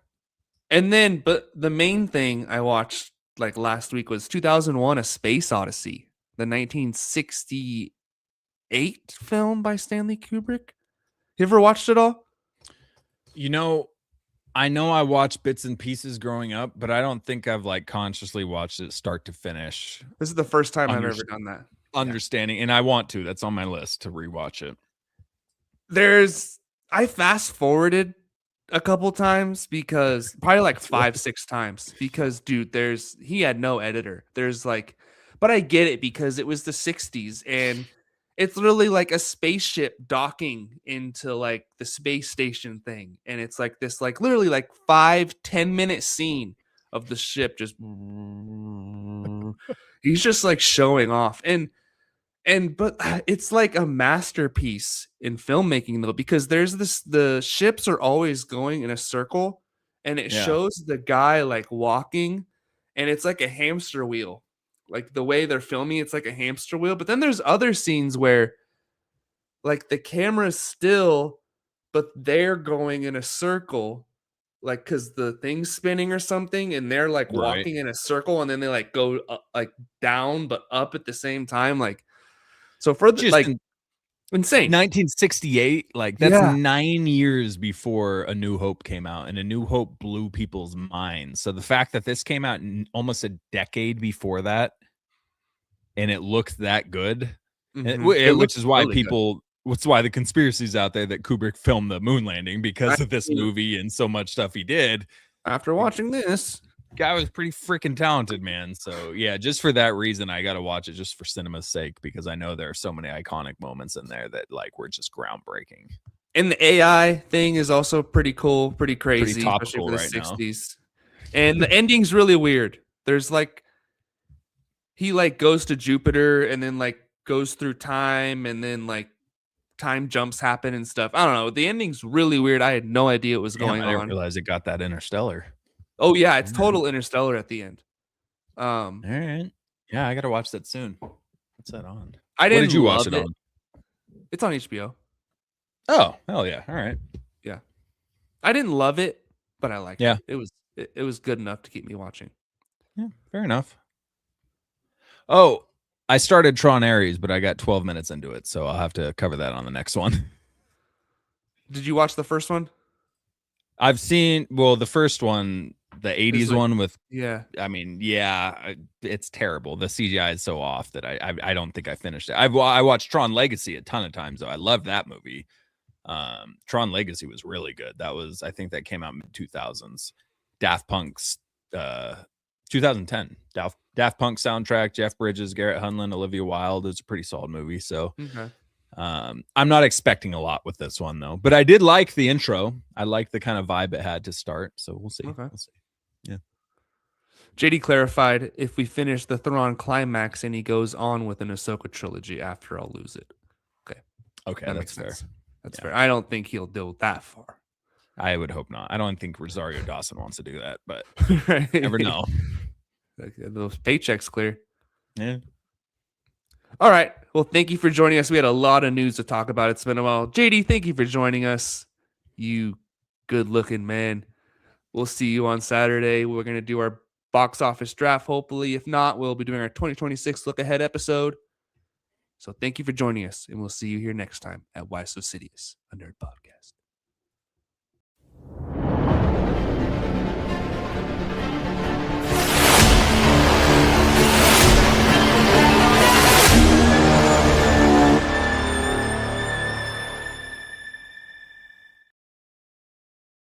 Speaker 1: And then, but the main thing I watched like last week was 2001: A Space Odyssey, the 1960 8 film by Stanley Kubrick. You ever watched it all?
Speaker 2: I know I watched bits and pieces growing up, but I don't think I've like consciously watched it start to finish.
Speaker 1: This is the first time I've ever done that.
Speaker 2: Understanding, and I want to. That's on my list to rewatch it.
Speaker 1: I fast forwarded a couple times because probably like 5-6 times because dude, he had no editor. But I get it because it was the 60s and it's literally like a spaceship docking into like the space station thing. And it's like this, like literally like 5-10 minute scene of the ship just he's just like showing off. But it's like a masterpiece in filmmaking though, because the ships are always going in a circle and it shows the guy like walking and it's like a hamster wheel. Like the way they're filming, it's like a hamster wheel. But then there's other scenes where like the camera's still, but they're going in a circle, like because the thing's spinning or something, and they're like walking in a circle, and then they like go like down but up at the same time, like so for the, like insane.
Speaker 2: 1968, like that's 9 years before A New Hope came out, and A New Hope blew people's minds. So the fact that this came out almost a decade before that, and it looked that good, which is why what's why the conspiracies out there that Kubrick filmed the moon landing because of this movie and so much stuff he did.
Speaker 1: After watching this,
Speaker 2: guy was pretty freaking talented, man. So yeah, just for that reason, I got to watch it just for cinema's sake, because I know there are so many iconic moments in there that like were just groundbreaking.
Speaker 1: And the AI thing is also pretty cool, pretty crazy,
Speaker 2: pretty topical
Speaker 1: especially for the 60s. And the ending's really weird. There's like he like goes to Jupiter and then like goes through time and then like time jumps happen and stuff. I don't know. The ending's really weird. I had no idea what was going on.
Speaker 2: I didn't realize it got that Interstellar.
Speaker 1: Oh yeah, it's total Interstellar at the end.
Speaker 2: All right. Yeah, I gotta watch that soon. What's that on?
Speaker 1: I didn't.
Speaker 2: What did you watch it on?
Speaker 1: It's on HBO.
Speaker 2: Oh, hell yeah. All right.
Speaker 1: Yeah. I didn't love it, but I liked
Speaker 2: it.
Speaker 1: It was good enough to keep me watching.
Speaker 2: Yeah, fair enough. Oh, I started Tron Ares, but I got 12 minutes into it, so I'll have to cover that on the next one.
Speaker 1: Did you watch the first one?
Speaker 2: I've seen, the first one, the 80s one with, I mean, it's terrible. The CGI is so off that I don't think I finished it. I watched Tron Legacy a ton of times, though. I loved that movie. Tron Legacy was really good. I think that came out in the 2000s. Daft Punk's 2010 Daft Punk soundtrack, Jeff Bridges, Garrett Hedlund, Olivia Wilde. It's a pretty solid movie. So I'm not expecting a lot with this one though, but I did like the intro. I like the kind of vibe it had to start. So we'll see. We'll see. Yeah.
Speaker 1: JD clarified, if we finish the Thrawn climax and he goes on with an Ahsoka trilogy after, I'll lose it.
Speaker 2: Okay, that's fair.
Speaker 1: That's fair. I don't think he'll go that far.
Speaker 2: I would hope not. I don't think Rosario Dawson wants to do that, but you never know.
Speaker 1: Those paychecks clear.
Speaker 2: Yeah.
Speaker 1: All right. Well, thank you for joining us. We had a lot of news to talk about. It's been a while. JD, thank you for joining us. You good-looking man. We'll see you on Saturday. We're going to do our box office draft, hopefully. If not, we'll be doing our 2026 look-ahead episode. So thank you for joining us, and we'll see you here next time at Why So Sidious, a nerd podcast.